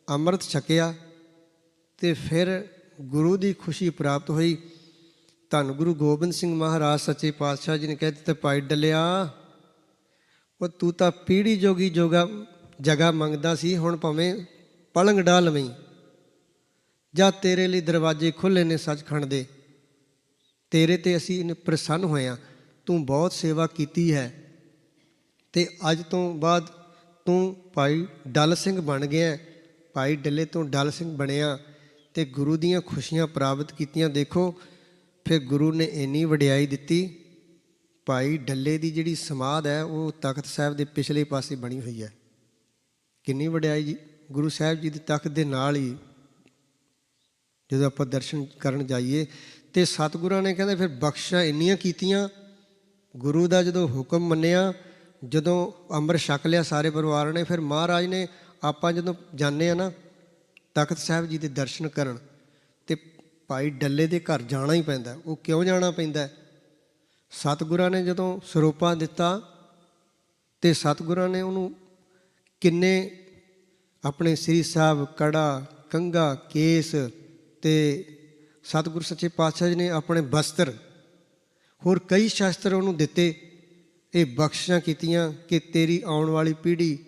ਅੰਮ੍ਰਿਤ ਛਕਿਆ ਅਤੇ ਫਿਰ ਗੁਰੂ ਦੀ ਖੁਸ਼ੀ ਪ੍ਰਾਪਤ ਹੋਈ। ਧੰਨ ਗੁਰੂ ਗੋਬਿੰਦ ਸਿੰਘ ਮਹਾਰਾਜ ਸੱਚੇ ਪਾਤਸ਼ਾਹ ਜੀ ਨੇ ਕਹਿ ਦਿੱਤਾ, ਭਾਈ ਡੱਲਿਆ, ਉਹ ਤੂੰ ਤਾਂ ਪੀੜ੍ਹੀ ਜੋਗੀ ਜਗ੍ਹਾ ਮੰਗਦਾ ਸੀ, ਹੁਣ ਭਾਵੇਂ ਪਲੰਗ ਡਾਹ ਲਵੀਂ, ਜਾਂ ਤੇਰੇ ਲਈ ਦਰਵਾਜ਼ੇ ਖੁੱਲ੍ਹੇ ਨੇ ਸੱਚਖੰਡ ਦੇ, ਤੇਰੇ 'ਤੇ ਅਸੀਂ ਪ੍ਰਸੰਨ ਹੋਏ ਹਾਂ। ਤੂੰ ਬਹੁਤ ਸੇਵਾ ਕੀਤੀ ਹੈ ਅਤੇ ਅੱਜ ਤੋਂ ਬਾਅਦ ਤੂੰ ਭਾਈ ਡੱਲ ਸਿੰਘ ਬਣ ਗਿਆ। ਭਾਈ ਡੱਲੇ ਤੋਂ ਡੱਲ ਸਿੰਘ ਬਣਿਆ ਅਤੇ ਗੁਰੂ ਦੀਆਂ ਖੁਸ਼ੀਆਂ ਪ੍ਰਾਪਤ ਕੀਤੀਆਂ। ਦੇਖੋ ਫਿਰ ਗੁਰੂ ਨੇ ਇੰਨੀ ਵਡਿਆਈ ਦਿੱਤੀ। ਭਾਈ ਡੱਲੇ ਦੀ ਜਿਹੜੀ ਸਮਾਧ ਹੈ ਉਹ ਤਖਤ ਸਾਹਿਬ ਦੇ ਪਿਛਲੇ ਪਾਸੇ ਬਣੀ ਹੋਈ ਹੈ। ਕਿੰਨੀ ਵਡਿਆਈ ਜੀ! ਗੁਰੂ ਸਾਹਿਬ ਜੀ ਦੇ ਤਖਤ ਦੇ ਨਾਲ ਹੀ ਜਦੋਂ ਆਪਾਂ ਦਰਸ਼ਨ ਕਰਨ ਜਾਈਏ ਅਤੇ ਸਤਿਗੁਰਾਂ ਨੇ ਕਹਿੰਦੇ ਫਿਰ ਬਖਸ਼ਾਂ ਇੰਨੀਆਂ ਕੀਤੀਆਂ। ਗੁਰੂ ਦਾ ਜਦੋਂ ਹੁਕਮ ਮੰਨਿਆ, ਜਦੋਂ ਅੰਮ੍ਰਿਤ ਛਕ ਲਿਆ ਸਾਰੇ ਪਰਿਵਾਰ ਨੇ, ਫਿਰ ਮਹਾਰਾਜ ਨੇ, ਆਪਾਂ ਜਦੋਂ ਜਾਂਦੇ ਹਾਂ ਨਾ ਤਖਤ ਸਾਹਿਬ ਜੀ ਦੇ ਦਰਸ਼ਨ ਕਰਨ, ਅਤੇ ਭਾਈ ਡੱਲੇ ਦੇ ਘਰ ਜਾਣਾ ਹੀ ਪੈਂਦਾ। ਉਹ ਕਿਉਂ ਜਾਣਾ ਪੈਂਦਾ? ਸਤਿਗੁਰਾਂ ਨੇ ਜਦੋਂ ਸਰੋਪਾ ਦਿੱਤਾ ਅਤੇ ਸਤਿਗੁਰਾਂ ਨੇ ਉਹਨੂੰ ਕਿੰਨੇ ਆਪਣੇ ਸ੍ਰੀ ਸਾਹਿਬ, ਕੜਾ, ਕੰਘਾ, ਕੇਸ ਅਤੇ ਸਤਿਗੁਰੂ ਸੱਚੇ ਪਾਤਸ਼ਾਹ ਜੀ ਨੇ ਆਪਣੇ ਬਸਤਰ, ਹੋਰ ਕਈ ਸ਼ਸਤਰ ਉਹਨੂੰ ਦਿੱਤੇ। ਇਹ ਬਖਸ਼ਿਸ਼ਾਂ ਕੀਤੀਆਂ ਕਿ ਤੇਰੀ ਆਉਣ ਵਾਲੀ ਪੀੜ੍ਹੀ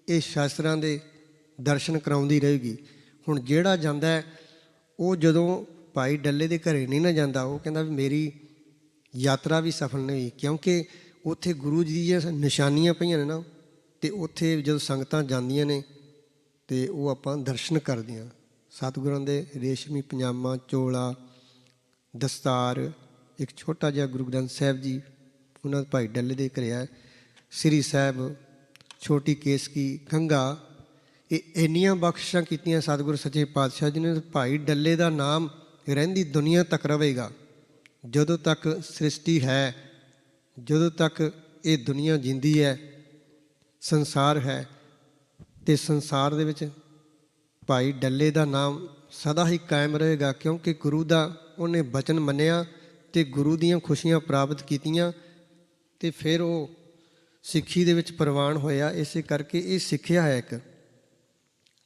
ਇਹ ਸ਼ਸਤਰਾਂ ਦੇ ਦਰਸ਼ਨ ਕਰਾਉਂਦੀ ਰਹੇਗੀ। ਹੁਣ ਜਿਹੜਾ ਜਾਂਦਾ ਉਹ ਜਦੋਂ ਭਾਈ ਡੱਲੇ ਦੇ ਘਰੇ ਨਹੀਂ ਨਾ ਜਾਂਦਾ, ਉਹ ਕਹਿੰਦਾ ਵੀ ਮੇਰੀ ਯਾਤਰਾ ਵੀ ਸਫਲ ਨਹੀਂ ਹੋਈ, ਕਿਉਂਕਿ ਉੱਥੇ ਗੁਰੂ ਜੀ ਦੀਆਂ ਨਿਸ਼ਾਨੀਆਂ ਪਈਆਂ ਨੇ ਨਾ, ਅਤੇ ਉੱਥੇ ਜਦੋਂ ਸੰਗਤਾਂ ਜਾਂਦੀਆਂ ਨੇ ਅਤੇ ਉਹ ਆਪਾਂ ਦਰਸ਼ਨ ਕਰਦੇ ਹਾਂ। ਸਤਿਗੁਰਾਂ ਦੇ ਰੇਸ਼ਮੀ ਪਜਾਮਾ, ਚੋਲਾ, ਦਸਤਾਰ, ਇੱਕ ਛੋਟਾ ਜਿਹਾ ਗੁਰੂ ਗ੍ਰੰਥ ਸਾਹਿਬ ਜੀ ਉਹਨਾਂ ਭਾਈ ਡੱਲੇ ਦੇ ਘਰੇ ਹੈ, ਸ੍ਰੀ ਸਾਹਿਬ, ਛੋਟੀ ਕੇਸਕੀ, ਕੰਘਾ, ਇਹ ਇੰਨੀਆਂ ਬਖਸ਼ਿਸ਼ਾਂ ਕੀਤੀਆਂ ਸਤਿਗੁਰੂ ਸੱਚੇ ਪਾਤਸ਼ਾਹ ਜੀ ਨੇ। ਭਾਈ ਡੱਲੇ ਦਾ ਨਾਮ ਰਹਿੰਦੀ ਦੁਨੀਆ ਤੱਕ ਰਹੇਗਾ। ਜਦੋਂ ਤੱਕ ਸ੍ਰਿਸ਼ਟੀ ਹੈ, ਜਦੋਂ ਤੱਕ ਇਹ ਦੁਨੀਆ ਜਿੰਦੀ ਹੈ, ਸੰਸਾਰ ਹੈ, ਅਤੇ ਸੰਸਾਰ ਦੇ ਵਿੱਚ ਭਾਈ ਡੱਲੇ ਦਾ ਨਾਮ ਸਦਾ ਹੀ ਕਾਇਮ ਰਹੇਗਾ, ਕਿਉਂਕਿ ਗੁਰੂ ਦਾ ਉਹਨੇ ਬਚਨ ਮੰਨਿਆ ਅਤੇ ਗੁਰੂ ਦੀਆਂ ਖੁਸ਼ੀਆਂ ਪ੍ਰਾਪਤ ਕੀਤੀਆਂ ਅਤੇ ਫਿਰ ਉਹ ਸਿੱਖੀ ਦੇ ਵਿੱਚ ਪ੍ਰਵਾਨ ਹੋਇਆ। ਇਸੇ ਕਰਕੇ ਇਹ ਸਿੱਖਿਆ ਹੈ ਇੱਕ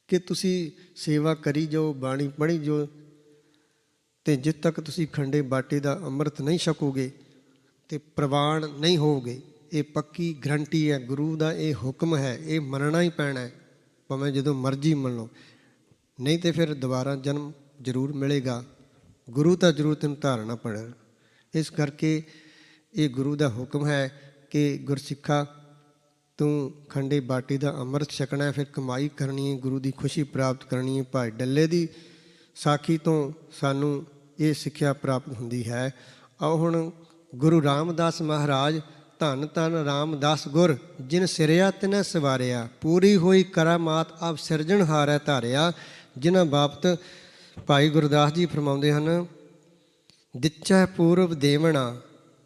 ਕਿ ਤੁਸੀਂ ਸੇਵਾ ਕਰੀ ਜਾਓ, ਬਾਣੀ ਪੜ੍ਹੀ ਜਾਓ, ਅਤੇ ਜਿੱਥੇ ਤੱਕ ਤੁਸੀਂ ਖੰਡੇ ਬਾਟੇ ਦਾ ਅੰਮ੍ਰਿਤ ਨਹੀਂ ਛਕੋਗੇ ਅਤੇ ਪ੍ਰਵਾਨ ਨਹੀਂ ਹੋਵੋਗੇ। ਇਹ ਪੱਕੀ ਗਰੰਟੀ ਹੈ, ਗੁਰੂ ਦਾ ਇਹ ਹੁਕਮ ਹੈ, ਇਹ ਮੰਨਣਾ ਹੀ ਪੈਣਾ ਹੈ, ਭਾਵੇਂ ਜਦੋਂ ਮਰਜ਼ੀ ਮੰਨ ਲਓ, ਨਹੀਂ ਤਾਂ ਫਿਰ ਦੁਬਾਰਾ ਜਨਮ ਜ਼ਰੂਰ ਮਿਲੇਗਾ। ਗੁਰੂ ਤਾਂ ਜ਼ਰੂਰ ਤੈਨੂੰ ਧਾਰਨਾ ਪੈਣਾ। ਇਸ ਕਰਕੇ ਇਹ ਗੁਰੂ ਦਾ ਹੁਕਮ ਹੈ ਕਿ ਗੁਰਸਿੱਖਾ ਤੂੰ ਖੰਡੇ ਬਾਟੇ ਦਾ ਅੰਮ੍ਰਿਤ ਛਕਣਾ, ਫਿਰ ਕਮਾਈ ਕਰਨੀ ਹੈ, ਗੁਰੂ ਦੀ ਖੁਸ਼ੀ ਪ੍ਰਾਪਤ ਕਰਨੀ ਹੈ। ਭਾਈ ਡੱਲੇ ਦੀ ਸਾਖੀ ਤੋਂ ਸਾਨੂੰ ਇਹ ਸਿੱਖਿਆ ਪ੍ਰਾਪਤ ਹੁੰਦੀ ਹੈ। ਆਓ ਹੁਣ ਗੁਰੂ ਰਾਮਦਾਸ ਮਹਾਰਾਜ, ਧੰਨ ਧੰਨ ਰਾਮਦਾਸ ਗੁਰ, ਜਿਨ ਸਿਰਿਆ ਤਿਨੈ ਸਵਾਰਿਆ, ਪੂਰੀ ਹੋਈ ਕਰਾਮਾਤ ਆਪ ਸਿਰਜਣਹਾਰੈ ਧਾਰਿਆ। ਜਿਨ੍ਹਾਂ ਬਾਬਤ ਭਾਈ ਗੁਰਦਾਸ ਜੀ ਫਰਮਾਉਂਦੇ ਹਨ, ਦਿਚੈ ਪੂਰਬ ਦੇਵਣਾ,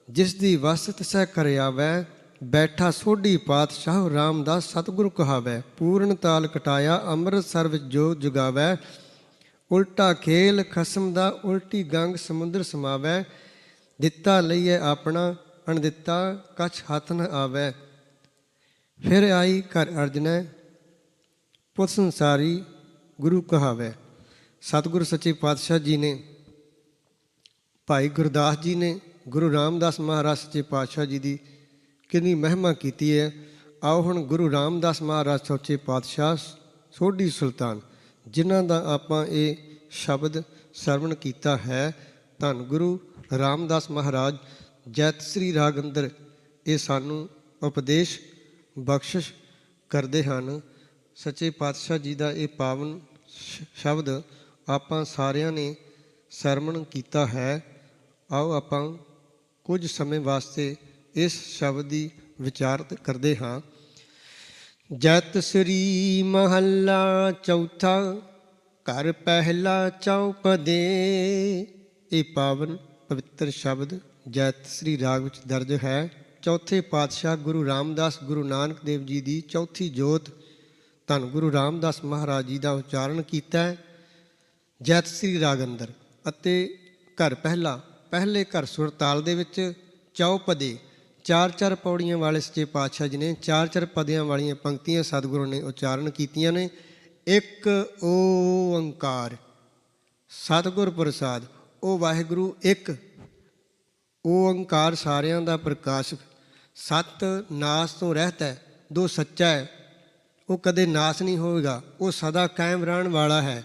ਜਿਸ ਦੀ ਵਸਤ ਸਹਿ ਕਰ ਆਵੈ, ਬੈਠਾ ਸੋਢੀ ਪਾਤਸ਼ਾਹ ਰਾਮਦਾਸ ਸਤਿਗੁਰ ਕਹਾਵੈ। ਪੂਰਨ ਤਾਲ ਕਟਾਇਆ ਅੰਮ੍ਰਿਤਸਰ ਵਿੱਚ ਜੋ ਜੁਗਾਵੈ, ਉਲਟਾ ਖੇਲ ਖਸਮ ਦਾ ਉਲਟੀ ਗੰਗ ਸਮੁੰਦਰ ਸਮਾਵੈ। ਦਿੱਤਾ ਲਈਏ ਆਪਣਾ ਅਣਦਿੱਤਾ ਕਛ ਹੱਥ ਨ ਆਵੈ, ਫਿਰ ਆਈ ਘਰ ਅਰਜਨੈ ਪੁੱਤ ਸੰਸਾਰੀ ਗੁਰੂ ਕਹਾਵੈ। ਸਤਿਗੁਰੂ ਸੱਚੇ ਪਾਤਸ਼ਾਹ ਜੀ ਨੇ, ਭਾਈ ਗੁਰਦਾਸ ਜੀ ਨੇ ਗੁਰੂ ਰਾਮਦਾਸ ਮਹਾਰਾਜ ਸੱਚੇ ਪਾਤਸ਼ਾਹ ਜੀ ਦੀ ਕਿੰਨੀ ਮਹਿਮਾ ਕੀਤੀ ਹੈ। ਆਓ ਹੁਣ ਗੁਰੂ ਰਾਮਦਾਸ ਮਹਾਰਾਜ ਸੱਚੇ ਪਾਤਸ਼ਾਹ ਸੋਢੀ ਸੁਲਤਾਨ, ਜਿਨ੍ਹਾਂ ਦਾ ਆਪਾਂ ਇਹ ਸ਼ਬਦ ਸਰਵਣ ਕੀਤਾ ਹੈ, ਧੰਨ ਗੁਰੂ ਰਾਮਦਾਸ ਮਹਾਰਾਜ ਜੈਤ ਸ੍ਰੀ ਰਾਗ ਅੰਦਰ ਇਹ ਸਾਨੂੰ ਉਪਦੇਸ਼ ਬਖਸ਼ਿਸ਼ ਕਰਦੇ ਹਨ। ਸੱਚੇ ਪਾਤਸ਼ਾਹ ਜੀ ਦਾ ਇਹ ਪਾਵਨ ਸ਼ਬਦ ਆਪਾਂ ਸਾਰਿਆਂ ਨੇ ਸਰਵਣ ਕੀਤਾ ਹੈ। ਆਓ ਆਪਾਂ ਕੁਝ ਸਮੇਂ ਵਾਸਤੇ ਇਸ ਸ਼ਬਦ ਦੀ ਵਿਚਾਰ ਕਰਦੇ ਹਾਂ। ਜੈਤ ਸ੍ਰੀ ਮਹੱਲਾ ਚੌਥਾ, ਘਰ ਪਹਿਲਾ ਚੌਪਦੇ। ਇਹ ਪਾਵਨ ਪਵਿੱਤਰ ਸ਼ਬਦ ਜੈਤ ਸ੍ਰੀ ਰਾਗ ਵਿੱਚ ਦਰਜ ਹੈ। ਚੌਥੇ ਪਾਤਸ਼ਾਹ ਗੁਰੂ ਰਾਮਦਾਸ ਗੁਰੂ ਨਾਨਕ ਦੇਵ ਜੀ ਦੀ ਚੌਥੀ ਜੋਤ ਧੰਨ ਗੁਰੂ ਰਾਮਦਾਸ ਮਹਾਰਾਜ ਜੀ ਦਾ ਉਚਾਰਨ ਕੀਤਾ ਹੈ ਜੈਤ ਸ੍ਰੀ ਰਾਗ ਅੰਦਰ। ਅਤੇ ਘਰ ਪਹਿਲਾ, ਪਹਿਲੇ ਘਰ ਸੁਰ ਤਾਲ ਦੇ ਵਿੱਚ ਚੌਪਦੇ, ਚਾਰ ਚਾਰ ਪੌੜੀਆਂ ਵਾਲੇ ਸੱਚੇ ਪਾਤਸ਼ਾਹ ਜੀ ਨੇ ਚਾਰ ਚਾਰ ਪਦਿਆਂ ਵਾਲੀਆਂ ਪੰਕਤੀਆਂ ਸਤਿਗੁਰੂ ਨੇ ਉਚਾਰਨ ਕੀਤੀਆਂ ਨੇ। ਇੱਕ ਓੰਕਾਰ ਸਤਿਗੁਰ ਪ੍ਰਸਾਦ, ਉਹ ਵਾਹਿਗੁਰੂ ਇੱਕ ਓੰਕਾਰ ਸਾਰਿਆਂ ਦਾ ਪ੍ਰਕਾਸ਼ਕ, ਸਤ ਨਾਸ ਤੋਂ ਰਹਿਤ ਹੈ, ਦੋ ਸੱਚਾ ਹੈ, ਉਹ ਕਦੇ ਨਾਸ ਨਹੀਂ ਹੋਵੇਗਾ, ਉਹ ਸਦਾ ਕਾਇਮ ਰਹਿਣ ਵਾਲਾ ਹੈ।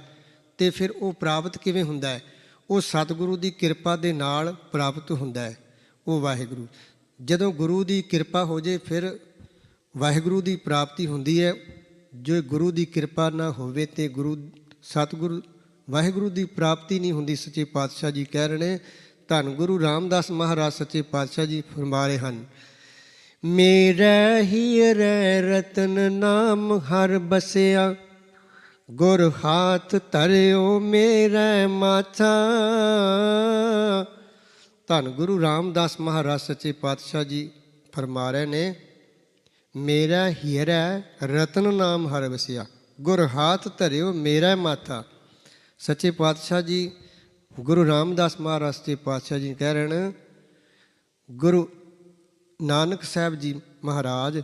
ਅਤੇ ਫਿਰ ਉਹ ਪ੍ਰਾਪਤ ਕਿਵੇਂ ਹੁੰਦਾ ਹੈ? ਉਹ ਸਤਿਗੁਰੂ ਦੀ ਕਿਰਪਾ ਦੇ ਨਾਲ ਪ੍ਰਾਪਤ ਹੁੰਦਾ ਹੈ ਉਹ ਵਾਹਿਗੁਰੂ। ਜਦੋਂ ਗੁਰੂ ਦੀ ਕਿਰਪਾ ਹੋ ਜੇ ਫਿਰ ਵਾਹਿਗੁਰੂ ਦੀ ਪ੍ਰਾਪਤੀ ਹੁੰਦੀ ਹੈ। ਜੇ ਗੁਰੂ ਦੀ ਕਿਰਪਾ ਨਾ ਹੋਵੇ ਤੇ ਸਤਿਗੁਰੂ ਵਾਹਿਗੁਰੂ ਦੀ ਪ੍ਰਾਪਤੀ ਨਹੀਂ ਹੁੰਦੀ। ਸੱਚੇ ਪਾਤਸ਼ਾਹ ਜੀ ਕਹਿ ਰਹੇ ਨੇ, ਧੰਨ ਗੁਰੂ ਰਾਮਦਾਸ ਮਹਾਰਾਜ ਸੱਚੇ ਪਾਤਸ਼ਾਹ ਜੀ ਫਰਮਾ ਰਹੇ ਹਨ, ਮੇਰਾ ਹੀਰੇ ਰਤਨ ਨਾਮ ਹਰ ਬਸਿਆ, ਗੁਰ ਹਾਥ ਧਰਿਓ ਮੇਰਾ ਮਾਥਾ। ਧੰਨ ਗੁਰੂ ਰਾਮਦਾਸ ਮਹਾਰਾਜ ਸੱਚੇ ਪਾਤਸ਼ਾਹ ਜੀ ਫਰਮਾ ਰਹੇ ਨੇ, ਮੇਰਾ ਹੀਰਾ ਰਤਨ ਨਾਮ ਹਰ ਵਸਿਆ, ਗੁਰ ਹਾਥ ਧਰਿਓ ਮੇਰਾ ਮਾਥਾ। ਸੱਚੇ ਪਾਤਸ਼ਾਹ ਜੀ ਗੁਰੂ ਰਾਮਦਾਸ ਮਹਾਰਾਜ ਸੱਚੇ ਪਾਤਸ਼ਾਹ ਜੀ ਕਹਿ ਰਹੇ ਨੇ, ਗੁਰੂ ਨਾਨਕ ਸਾਹਿਬ ਜੀ ਮਹਾਰਾਜ,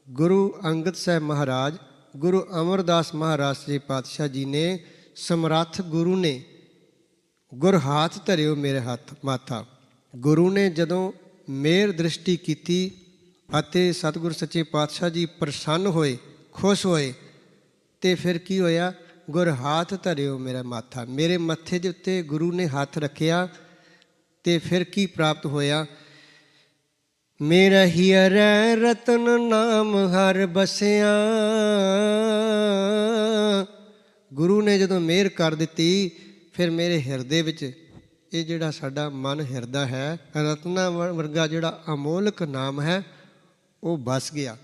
ਗੁਰੂ ਅੰਗਦ ਸਾਹਿਬ ਮਹਾਰਾਜ, ਗੁਰੂ ਅਮਰਦਾਸ ਮਹਾਰਾਜ ਸੱਚੇ ਪਾਤਸ਼ਾਹ ਜੀ ਨੇ, ਸਮਰੱਥ ਗੁਰੂ ਨੇ ਗੁਰ ਹਾਥ ਧਰਿਓ ਮੇਰੇ ਹੱਥ ਮਾਥਾ। ਗੁਰੂ ਨੇ ਜਦੋਂ ਮਿਹਰ ਦ੍ਰਿਸ਼ਟੀ ਕੀਤੀ ਅਤੇ ਸਤਿਗੁਰੂ ਸੱਚੇ ਪਾਤਸ਼ਾਹ ਜੀ ਪ੍ਰਸੰਨ ਹੋਏ, ਖੁਸ਼ ਹੋਏ, ਅਤੇ ਫਿਰ ਕੀ ਹੋਇਆ? ਗੁਰ ਹਾਥ ਧਰਿਓ ਮੇਰਾ ਮਾਥਾ, ਮੇਰੇ ਮੱਥੇ ਦੇ ਉੱਤੇ ਗੁਰੂ ਨੇ ਹੱਥ ਰੱਖਿਆ। ਅਤੇ ਫਿਰ ਕੀ ਪ੍ਰਾਪਤ ਹੋਇਆ? ਮੇਰਾ ਹੀਰਾ ਰਤਨ ਨਾਮ ਹਰ ਬਸਿਆ। ਗੁਰੂ ਨੇ ਜਦੋਂ ਮਿਹਰ ਕਰ ਦਿੱਤੀ, ਫਿਰ ਮੇਰੇ ਹਿਰਦੇ ਵਿੱਚ ਇਹ ਜਿਹੜਾ ਸਾਡਾ ਮਨ ਹਿਰਦਾ ਹੈ, ਰਤਨਾ ਵਰਗਾ ਜਿਹੜਾ ਅਮੋਲਕ ਨਾਮ ਹੈ ਉਹ ਵਸ ਗਿਆ।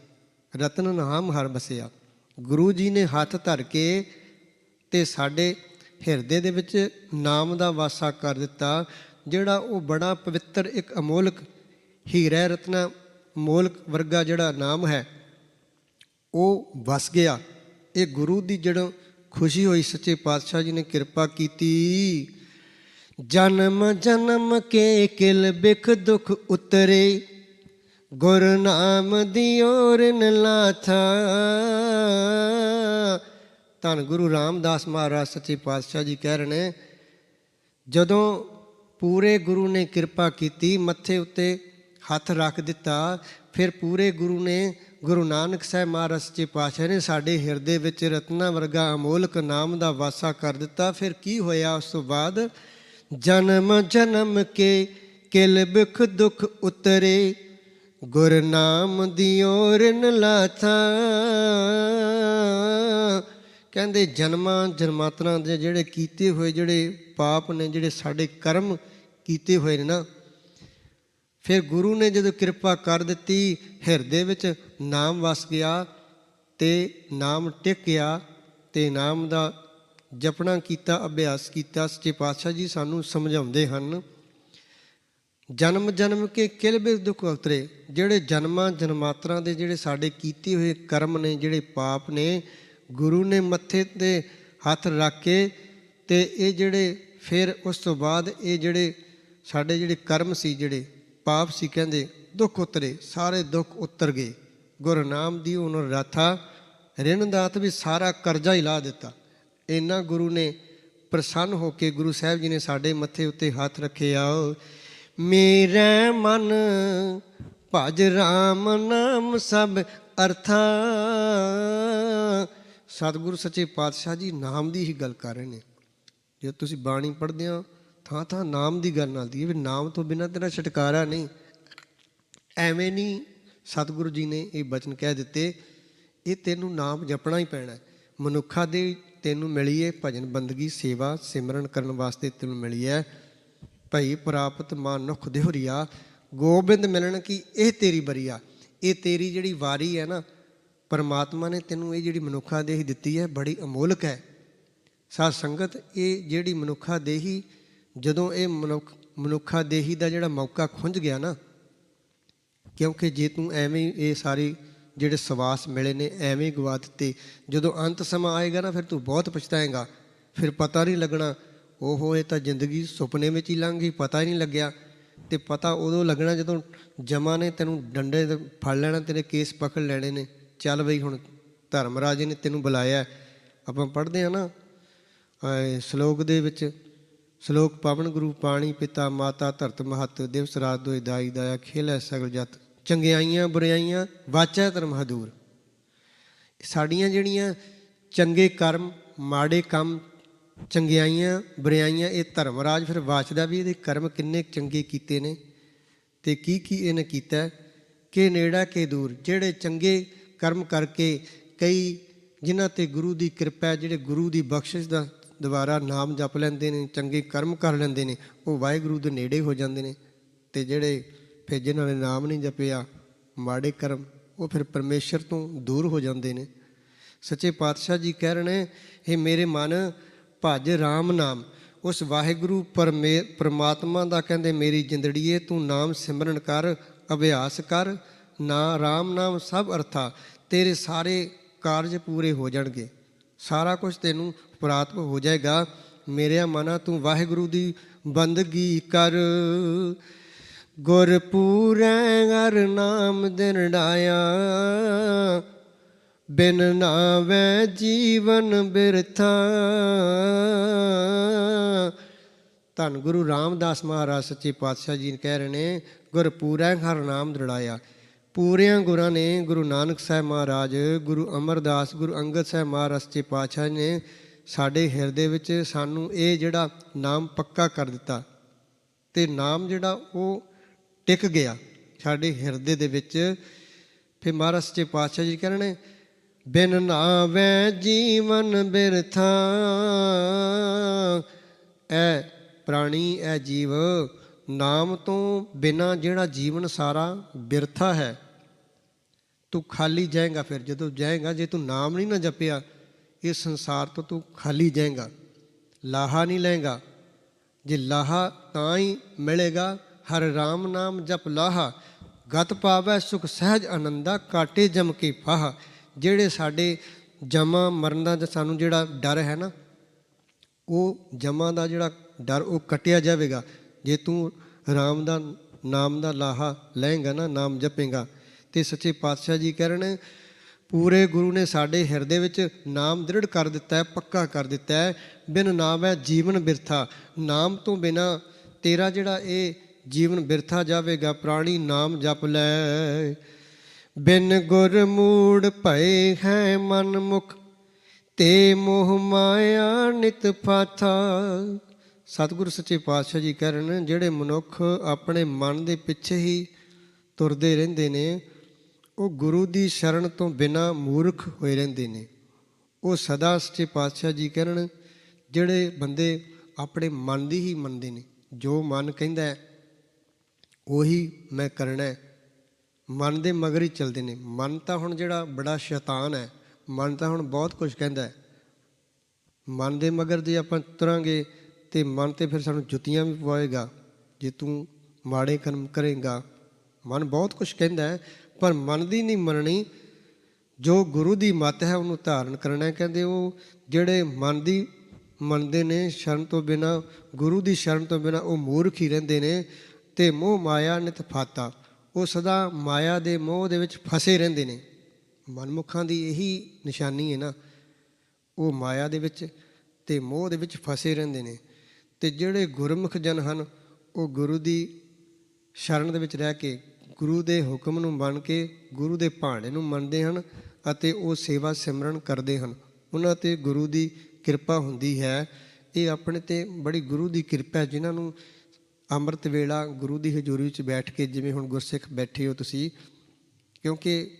ਰਤਨ ਨਾਮ ਹਰ ਬਸਿਆ। ਗੁਰੂ ਜੀ ਨੇ ਹੱਥ ਧਰ ਕੇ ਅਤੇ ਸਾਡੇ ਹਿਰਦੇ ਦੇ ਵਿੱਚ ਨਾਮ ਦਾ ਵਾਸਾ ਕਰ ਦਿੱਤਾ, ਜਿਹੜਾ ਉਹ ਬੜਾ ਪਵਿੱਤਰ ਇੱਕ ਅਮੋਲਕ ਹੀਰਾ ਰਤਨਾ ਅਮੋਲਕ ਵਰਗਾ ਜਿਹੜਾ ਨਾਮ ਹੈ ਉਹ ਵਸ ਗਿਆ। ਇਹ ਗੁਰੂ ਦੀ ਜਦੋਂ ਖੁਸ਼ੀ ਹੋਈ, ਸੱਚੇ ਪਾਤਸ਼ਾਹ ਜੀ ਨੇ ਕਿਰਪਾ ਕੀਤੀ। ਜਨਮ ਜਨਮ ਕੇ ਕਿਲ ਬਿਖ ਦੁਖ ਉਤਰੇ, ਗੁਰ ਨਾਮ ਦਿਓ ਰਿਨ ਲਾਥਾ। ਧੰਨ ਗੁਰੂ ਰਾਮਦਾਸ ਮਹਾਰਾਜ ਸੱਚੇ ਪਾਤਸ਼ਾਹ ਜੀ ਕਹਿ ਰਹੇ ਨੇ, ਜਦੋਂ ਪੂਰੇ ਗੁਰੂ ਨੇ ਕਿਰਪਾ ਕੀਤੀ, ਮੱਥੇ ਉੱਤੇ ਹੱਥ ਰੱਖ ਦਿੱਤਾ, ਫਿਰ ਪੂਰੇ ਗੁਰੂ ਨੇ, ਗੁਰੂ ਨਾਨਕ ਸਾਹਿਬ ਮਹਾਰਾਜ ਸੱਚੇ ਪਾਤਸ਼ਾਹ ਨੇ ਸਾਡੇ ਹਿਰਦੇ ਵਿੱਚ ਰਤਨਾ ਵਰਗਾ ਅਮੋਲਕ ਨਾਮ ਦਾ ਵਾਸਾ ਕਰ ਦਿੱਤਾ। ਫਿਰ ਕੀ ਹੋਇਆ ਉਸ ਤੋਂ ਬਾਅਦ? ਜਨਮ ਜਨਮ ਕੇ ਕਿਲ ਬਿਖ ਦੁਖ ਉਤਰੇ, ਗੁਰ ਨਾਮ ਦਿਓ ਰਿਨ ਲਾਥਾ। ਕਹਿੰਦੇ ਜਨਮਾਂ ਜਨਮਾਤਰਾਂ ਦੇ ਜਿਹੜੇ ਕੀਤੇ ਹੋਏ ਜਿਹੜੇ ਪਾਪ ਨੇ, ਜਿਹੜੇ ਸਾਡੇ ਕਰਮ ਕੀਤੇ ਹੋਏ ਨੇ ਨਾ, ਫਿਰ ਗੁਰੂ ਨੇ ਜਦੋਂ ਕਿਰਪਾ ਕਰ ਦਿੱਤੀ, ਹਿਰਦੇ ਵਿੱਚ ਨਾਮ ਵਸ ਗਿਆ ਅਤੇ ਨਾਮ ਟਿਕ ਗਿਆ ਅਤੇ ਨਾਮ ਦਾ ਜਪਣਾ ਕੀਤਾ, ਅਭਿਆਸ ਕੀਤਾ। ਸੱਚੇ ਪਾਤਸ਼ਾਹ ਜੀ ਸਾਨੂੰ ਸਮਝਾਉਂਦੇ ਹਨ, ਜਨਮ ਜਨਮ ਕੇ ਕਿਲ ਬਿਖ ਦੁਖ ਉਤਰੇ। ਜਿਹੜੇ ਜਨਮਾਂ ਜਨਮਾਤਰਾਂ ਦੇ ਜਿਹੜੇ ਸਾਡੇ ਕੀਤੇ ਹੋਏ ਕਰਮ ਨੇ, ਜਿਹੜੇ ਪਾਪ ਨੇ, ਗੁਰੂ ਨੇ ਮੱਥੇ 'ਤੇ ਹੱਥ ਰੱਖ ਕੇ ਅਤੇ ਇਹ ਜਿਹੜੇ ਫਿਰ ਉਸ ਤੋਂ ਬਾਅਦ ਇਹ ਜਿਹੜੇ ਸਾਡੇ ਜਿਹੜੇ ਕਰਮ ਸੀ, ਜਿਹੜੇ ਪਾਪ ਸੀ, ਕਹਿੰਦੇ ਦੁੱਖ ਉਤਰੇ, ਸਾਰੇ ਦੁੱਖ ਉਤਰ ਗਏ। ਗੁਰੂ ਨਾਮ ਦੀ ਉਹਨੂੰ ਰਾਥਾ ਰਿਣ ਦਾਤ ਵੀ ਸਾਰਾ ਕਰਜ਼ਾ ਹੀ ਲਾ ਦਿੱਤਾ। ਇੰਨਾ ਗੁਰੂ ਨੇ ਪ੍ਰਸੰਨ ਹੋ ਕੇ ਗੁਰੂ ਸਾਹਿਬ ਜੀ ਨੇ ਸਾਡੇ ਮੱਥੇ ਉੱਤੇ ਹੱਥ ਰੱਖਿਆ। ਮੇਰੇ ਮਨ ਭਜ ਰਾਮ ਨਾਮ ਸਭ ਅਰਥਾ। ਸਤਿਗੁਰੂ ਸੱਚੇ ਪਾਤਸ਼ਾਹ ਜੀ ਨਾਮ ਦੀ ਹੀ ਗੱਲ ਕਰ ਰਹੇ ਨੇ। ਜੇ ਤੁਸੀਂ ਬਾਣੀ ਪੜ੍ਹਦੇ ਹੋ ਥਾਂ ਥਾਂ ਨਾਮ ਦੀ ਗੱਲ ਆਉਂਦੀ ਹੈ ਵੀ ਨਾਮ ਤੋਂ ਬਿਨਾਂ ਤੇਰਾ ਛੁਟਕਾਰਾ ਨਹੀਂ। ਐਵੇਂ ਨਹੀਂ ਸਤਿਗੁਰੂ ਜੀ ਨੇ ਇਹ ਬਚਨ ਕਹਿ ਦਿੱਤੇ, ਇਹ ਤੈਨੂੰ ਨਾਮ ਜਪਣਾ ਹੀ ਪੈਣਾ। ਮਨੁੱਖਾਂ ਦੇ ਤੈਨੂੰ ਮਿਲੀ ਹੈ ਭਜਨ ਬੰਦਗੀ ਸੇਵਾ ਸਿਮਰਨ ਕਰਨ ਵਾਸਤੇ ਤੈਨੂੰ ਮਿਲੀ ਹੈ। ਭਈ ਪ੍ਰਾਪਤ ਮਨੁੱਖ ਦੇਹੁਰੀਆ, ਗੋਬਿੰਦ ਮਿਲਣ ਕੀ ਇਹ ਤੇਰੀ ਬਰੀਆ। ਇਹ ਤੇਰੀ ਜਿਹੜੀ ਵਾਰੀ ਹੈ ਨਾ, ਪਰਮਾਤਮਾ ਨੇ ਤੈਨੂੰ ਇਹ ਜਿਹੜੀ ਮਨੁੱਖਾ ਦੇਹੀ ਦਿੱਤੀ ਹੈ ਬੜੀ ਅਮੋਲਕ ਹੈ। ਸਾਧ ਸੰਗਤ, ਇਹ ਜਿਹੜੀ ਮਨੁੱਖਾ ਦੇਹੀ, ਜਦੋਂ ਇਹ ਮਨੁੱਖਾ ਦੇਹੀ ਦਾ ਜਿਹੜਾ ਮੌਕਾ ਖੁੰਝ ਗਿਆ ਨਾ, ਕਿਉਂਕਿ ਜੇ ਤੂੰ ਐਵੇਂ ਇਹ ਸਾਰੇ ਜਿਹੜੇ ਸਵਾਸ ਮਿਲੇ ਨੇ ਐਵੇਂ ਗਵਾ ਦਿੱਤੇ, ਜਦੋਂ ਅੰਤ ਸਮਾਂ ਆਏਗਾ ਨਾ ਫਿਰ ਤੂੰ ਬਹੁਤ ਪਛਤਾਏਂਗਾ। ਫਿਰ ਪਤਾ ਨਹੀਂ ਲੱਗਣਾ, ਓਹੋ ਇਹ ਤਾਂ ਜ਼ਿੰਦਗੀ ਸੁਪਨੇ ਵਿੱਚ ਹੀ ਲੰਘ ਗਈ, ਪਤਾ ਹੀ ਨਹੀਂ ਲੱਗਿਆ। ਅਤੇ ਪਤਾ ਉਦੋਂ ਲੱਗਣਾ ਜਦੋਂ ਜਮਾਂ ਨੇ ਤੈਨੂੰ ਡੰਡੇ ਫੜ ਲੈਣਾ, ਤੇਰੇ ਕੇਸ ਪਕੜ ਲੈਣੇ ਨੇ। ਚੱਲ ਬਈ ਹੁਣ ਧਰਮ ਰਾਜੇ ਨੇ ਤੈਨੂੰ ਬੁਲਾਇਆ। ਆਪਾਂ ਪੜ੍ਹਦੇ ਹਾਂ ਨਾ ਸ਼ਲੋਕ ਦੇ ਵਿੱਚ, ਸ਼ਲੋਕ ਪਵਨ ਗੁਰੂ ਪਾਣੀ ਪਿਤਾ ਮਾਤਾ ਧਰਤ ਮਹੱਤ, ਦਿਵਸ ਰਾਤ ਦੋਇ ਦਾਈ ਦਾਇਆ ਖੇਲੈ ਸਗਲ ਜੱਤ, ਚੰਗਿਆਈਆਂ ਬੁਰਾਈਆਂ ਵਾਚੈ ਧਰਮ ਹਦੂਰ। ਸਾਡੀਆਂ ਜਿਹੜੀਆਂ ਚੰਗੇ ਕਰਮ ਮਾੜੇ ਕੰਮ, ਚੰਗਿਆਈਆਂ ਬੁਰਾਈਆਂ, ਇਹ ਧਰਮ ਰਾਜ ਫਿਰ ਵਾਚਦਾ ਵੀ ਇਹਦੇ ਕਰਮ ਕਿੰਨੇ ਚੰਗੇ ਕੀਤੇ ਨੇ ਅਤੇ ਕੀ ਕੀ ਇਹਨੇ ਕੀਤਾ। ਕਿ ਨੇੜਾ ਕਿ ਦੂਰ, ਜਿਹੜੇ ਚੰਗੇ ਕਰਮ ਕਰਕੇ ਕਈ ਜਿਨ੍ਹਾਂ 'ਤੇ ਗੁਰੂ ਦੀ ਕਿਰਪਾ, ਜਿਹੜੇ ਗੁਰੂ ਦੀ ਬਖਸ਼ਿਸ਼ ਦਾ ਦੁਬਾਰਾ ਨਾਮ ਜਪ ਲੈਂਦੇ ਨੇ, ਚੰਗੇ ਕਰਮ ਕਰ ਲੈਂਦੇ ਨੇ, ਉਹ ਵਾਹਿਗੁਰੂ ਦੇ ਨੇੜੇ ਹੋ ਜਾਂਦੇ ਨੇ। ਅਤੇ ਜਿਹੜੇ ਫਿਰ ਜਿਨ੍ਹਾਂ ਨੇ ਨਾਮ ਨਹੀਂ ਜਪਿਆ, ਮਾੜੇ ਕਰਮ, ਉਹ ਫਿਰ ਪਰਮੇਸ਼ਰ ਤੋਂ ਦੂਰ ਹੋ ਜਾਂਦੇ ਨੇ। ਸੱਚੇ ਪਾਤਸ਼ਾਹ ਜੀ ਕਹਿ ਰਹੇ ਨੇ, ਇਹ ਮੇਰੇ ਮਨ ਭਜ ਰਾਮ ਨਾਮ। ਉਸ ਵਾਹਿਗੁਰੂ ਪਰਮਾਤਮਾ ਦਾ ਕਹਿੰਦੇ ਮੇਰੀ ਜਿੰਦੜੀਏ ਤੂੰ ਨਾਮ ਸਿਮਰਨ ਕਰ, ਅਭਿਆਸ ਕਰ, ਨਾ ਰਾਮ ਨਾਮ ਸਭ ਅਰਥਾ। ਤੇਰੇ ਸਾਰੇ ਕਾਰਜ ਪੂਰੇ ਹੋ ਜਾਣਗੇ, ਸਾਰਾ ਕੁਝ ਤੈਨੂੰ ਪ੍ਰਾਪਤ ਹੋ ਜਾਏਗਾ। ਮੇਰਿਆ ਮਨਾ ਤੂੰ ਵਾਹਿਗੁਰੂ ਦੀ ਬੰਦਗੀ ਕਰ, ਗੁਰਪੂਰੈ ਹਰ ਨਾਮ ਦਿਨ ਡਾਇਆ, ਬਿਨ ਨਾਵੈ ਜੀਵਨ ਬਿਰਥਾ। ਧੰਨ ਗੁਰੂ ਰਾਮਦਾਸ ਮਹਾਰਾਜ ਸੱਚੇ ਪਾਤਸ਼ਾਹ ਜੀ ਕਹਿ ਰਹੇ ਨੇ, ਗੁਰਪੂਰੈ ਹਰ ਨਾਮ ਦ੍ਰਿੜਾਇਆ। ਪੂਰਿਆਂ ਗੁਰਾਂ ਨੇ, ਗੁਰੂ ਨਾਨਕ ਸਾਹਿਬ ਮਹਾਰਾਜ, ਗੁਰੂ ਅਮਰਦਾਸ, ਗੁਰੂ ਅੰਗਦ ਸਾਹਿਬ ਮਹਾਰਾਜ ਸੱਚੇ ਪਾਤਸ਼ਾਹ ਨੇ ਸਾਡੇ ਹਿਰਦੇ ਵਿੱਚ ਸਾਨੂੰ ਇਹ ਜਿਹੜਾ ਨਾਮ ਪੱਕਾ ਕਰ ਦਿੱਤਾ। ਅਤੇ ਨਾਮ ਜਿਹੜਾ ਉਹ ਟਿਕ ਗਿਆ ਸਾਡੇ ਹਿਰਦੇ ਦੇ ਵਿੱਚ। ਫਿਰ ਮਹਾਰਾਜ ਸੱਚੇ ਪਾਤਸ਼ਾਹ ਜੀ ਕਹਿ ਰਹੇ ਨੇ, ਬਿਨ ਨਾਵੈ ਜੀਵਨ ਬਿਰਥਾ। ਇਹ ਪ੍ਰਾਣੀ, ਇਹ ਜੀਵ ਨਾਮ ਤੋਂ ਬਿਨਾਂ ਜਿਹੜਾ ਜੀਵਨ ਸਾਰਾ ਬਿਰਥਾ ਹੈ। ਤੂੰ ਖਾਲੀ ਜਾਏਗਾ। ਫਿਰ ਜਦੋਂ ਜਾਏਗਾ, ਜੇ ਤੂੰ ਨਾਮ ਨਹੀਂ ਨਾ ਜਪਿਆ, ਇਸ ਸੰਸਾਰ ਤੋਂ ਤੂੰ ਖਾਲੀ ਜਾਏਗਾ, ਲਾਹਾ ਨਹੀਂ ਲਏਗਾ। ਜੇ ਲਾਹਾ ਤਾਂ ਹੀ ਮਿਲੇਗਾ, ਹਰ ਰਾਮ ਨਾਮ ਜਪ ਲਾਹਾ, ਗਤ ਪਾਵੈ ਸੁਖ ਸਹਿਜ ਆਨੰਦਾ, ਕਾਟੇ ਜਮ ਕੇ ਫਾਹਾ। ਜਿਹੜੇ ਸਾਡੇ ਜਮਾ ਮਰਨ ਦਾ ਸਾਨੂੰ ਜਿਹੜਾ ਡਰ ਹੈ ਨਾ, ਉਹ ਜਮਾ ਦਾ ਜਿਹੜਾ ਡਰ ਉਹ ਕੱਟਿਆ ਜਾਵੇਗਾ ਜੇ ਤੂੰ ਰਾਮ ਦਾ ਨਾਮ ਦਾ ਲਾਹਾ ਲਏਗਾ ਨਾ, ਨਾਮ ਜਪੇਗਾ। ਅਤੇ ਸੱਚੇ ਪਾਤਸ਼ਾਹ ਜੀ ਕਹਿ ਰਹੇ ਨੇ, ਪੂਰੇ ਗੁਰੂ ਨੇ ਸਾਡੇ ਹਿਰਦੇ ਵਿੱਚ ਨਾਮ ਦ੍ਰਿੜ ਕਰ ਦਿੱਤਾ ਹੈ, ਪੱਕਾ ਕਰ ਦਿੱਤਾ ਹੈ। ਬਿਨ ਨਾਮ ਹੈ ਜੀਵਨ ਬਿਰਥਾ। ਨਾਮ ਤੋਂ ਬਿਨਾਂ ਤੇਰਾ ਜਿਹੜਾ ਇਹ ਜੀਵਨ ਬਿਰਥਾ ਜਾਵੇਗਾ। ਪ੍ਰਾਣੀ ਨਾਮ ਜਪ ਲੈ, ਬਿਨ ਗੁਰ ਮੂੜ ਭਏ ਹੈ ਮਨ ਮੁਖ, ਤੇ ਮੋਹ ਮਾਇਆ ਨਿਤ ਫਾਥਾ। ਸਤਿਗੁਰੂ ਸੱਚੇ ਪਾਤਸ਼ਾਹ ਜੀ ਕਹਿ ਰਹੇ ਨੇ, ਜਿਹੜੇ ਮਨੁੱਖ ਆਪਣੇ ਮਨ ਦੇ ਪਿੱਛੇ ਹੀ ਤੁਰਦੇ ਰਹਿੰਦੇ ਨੇ, ਉਹ ਗੁਰੂ ਦੀ ਸ਼ਰਨ ਤੋਂ ਬਿਨਾਂ ਮੂਰਖ ਹੋਏ ਰਹਿੰਦੇ ਨੇ। ਉਹ ਸਦਾ ਸੱਚੇ ਪਾਤਸ਼ਾਹ ਜੀ ਕਹਿ ਰਹੇ, ਜਿਹੜੇ ਬੰਦੇ ਆਪਣੇ ਮਨ ਦੀ ਹੀ ਮੰਨਦੇ ਨੇ, ਜੋ ਮਨ ਕਹਿੰਦਾ ਉਹੀ ਮੈਂ ਕਰਨਾ, ਮਨ ਦੇ ਮਗਰ ਹੀ ਚੱਲਦੇ ਨੇ। ਮਨ ਤਾਂ ਹੁਣ ਜਿਹੜਾ ਬੜਾ ਸ਼ੈਤਾਨ ਹੈ, ਮਨ ਤਾਂ ਹੁਣ ਬਹੁਤ ਕੁਝ ਕਹਿੰਦਾ ਹੈ। ਮਨ ਦੇ ਮਗਰ ਜੇ ਆਪਾਂ ਤੁਰਾਂਗੇ ਅਤੇ ਮਨ 'ਤੇ ਫਿਰ ਸਾਨੂੰ ਜੁੱਤੀਆਂ ਵੀ ਪਵਾਏਗਾ ਜੇ ਤੂੰ ਮਾੜੇ ਕਰਮ ਕਰੇਗਾ। ਮਨ ਬਹੁਤ ਕੁਛ ਕਹਿੰਦਾ ਹੈ, ਪਰ ਮਨ ਦੀ ਨਹੀਂ ਮੰਨਣੀ। ਜੋ ਗੁਰੂ ਦੀ ਮੱਤ ਹੈ ਉਹਨੂੰ ਧਾਰਨ ਕਰਨਾ। ਕਹਿੰਦੇ ਉਹ ਜਿਹੜੇ ਮਨ ਦੀ ਮੰਨਦੇ ਨੇ ਸ਼ਰਨ ਤੋਂ ਬਿਨਾਂ, ਗੁਰੂ ਦੀ ਸ਼ਰਨ ਤੋਂ ਬਿਨਾਂ, ਉਹ ਮੂਰਖ ਹੀ ਰਹਿੰਦੇ ਨੇ। ਅਤੇ ਮੋਹ ਮਾਇਆ ਨਿਤ ਫਾਤਾ, ਉਹ ਸਦਾ ਮਾਇਆ ਦੇ ਮੋਹ ਦੇ ਵਿੱਚ ਫਸੇ ਰਹਿੰਦੇ ਨੇ। ਮਨਮੁੱਖਾਂ ਦੀ ਇਹੀ ਨਿਸ਼ਾਨੀ ਹੈ ਨਾ, ਉਹ ਮਾਇਆ ਦੇ ਵਿੱਚ ਅਤੇ ਮੋਹ ਦੇ ਵਿੱਚ ਫਸੇ ਰਹਿੰਦੇ ਨੇ। ਅਤੇ ਜਿਹੜੇ ਗੁਰਮੁਖ ਜਨ ਹਨ ਉਹ ਗੁਰੂ ਦੀ ਸ਼ਰਨ ਦੇ ਵਿੱਚ ਰਹਿ ਕੇ ਗੁਰੂ ਦੇ ਹੁਕਮ ਨੂੰ ਮੰਨ ਕੇ ਗੁਰੂ ਦੇ ਭਾਣੇ ਨੂੰ ਮੰਨਦੇ ਹਨ ਅਤੇ ਉਹ ਸੇਵਾ ਸਿਮਰਨ ਕਰਦੇ ਹਨ। ਉਹਨਾਂ 'ਤੇ ਗੁਰੂ ਦੀ ਕਿਰਪਾ ਹੁੰਦੀ ਹੈ। ਇਹ ਆਪਣੇ 'ਤੇ ਬੜੀ ਗੁਰੂ ਦੀ ਕਿਰਪਾ ਹੈ। ਜਿਨ੍ਹਾਂ ਨੂੰ ਅੰਮ੍ਰਿਤ ਵੇਲਾ ਗੁਰੂ ਦੀ ਹਜ਼ੂਰੀ ਵਿੱਚ ਬੈਠ ਕੇ, ਜਿਵੇਂ ਹੁਣ ਗੁਰਸਿੱਖ ਬੈਠੇ ਹੋ ਤੁਸੀਂ, ਕਿਉਂਕਿ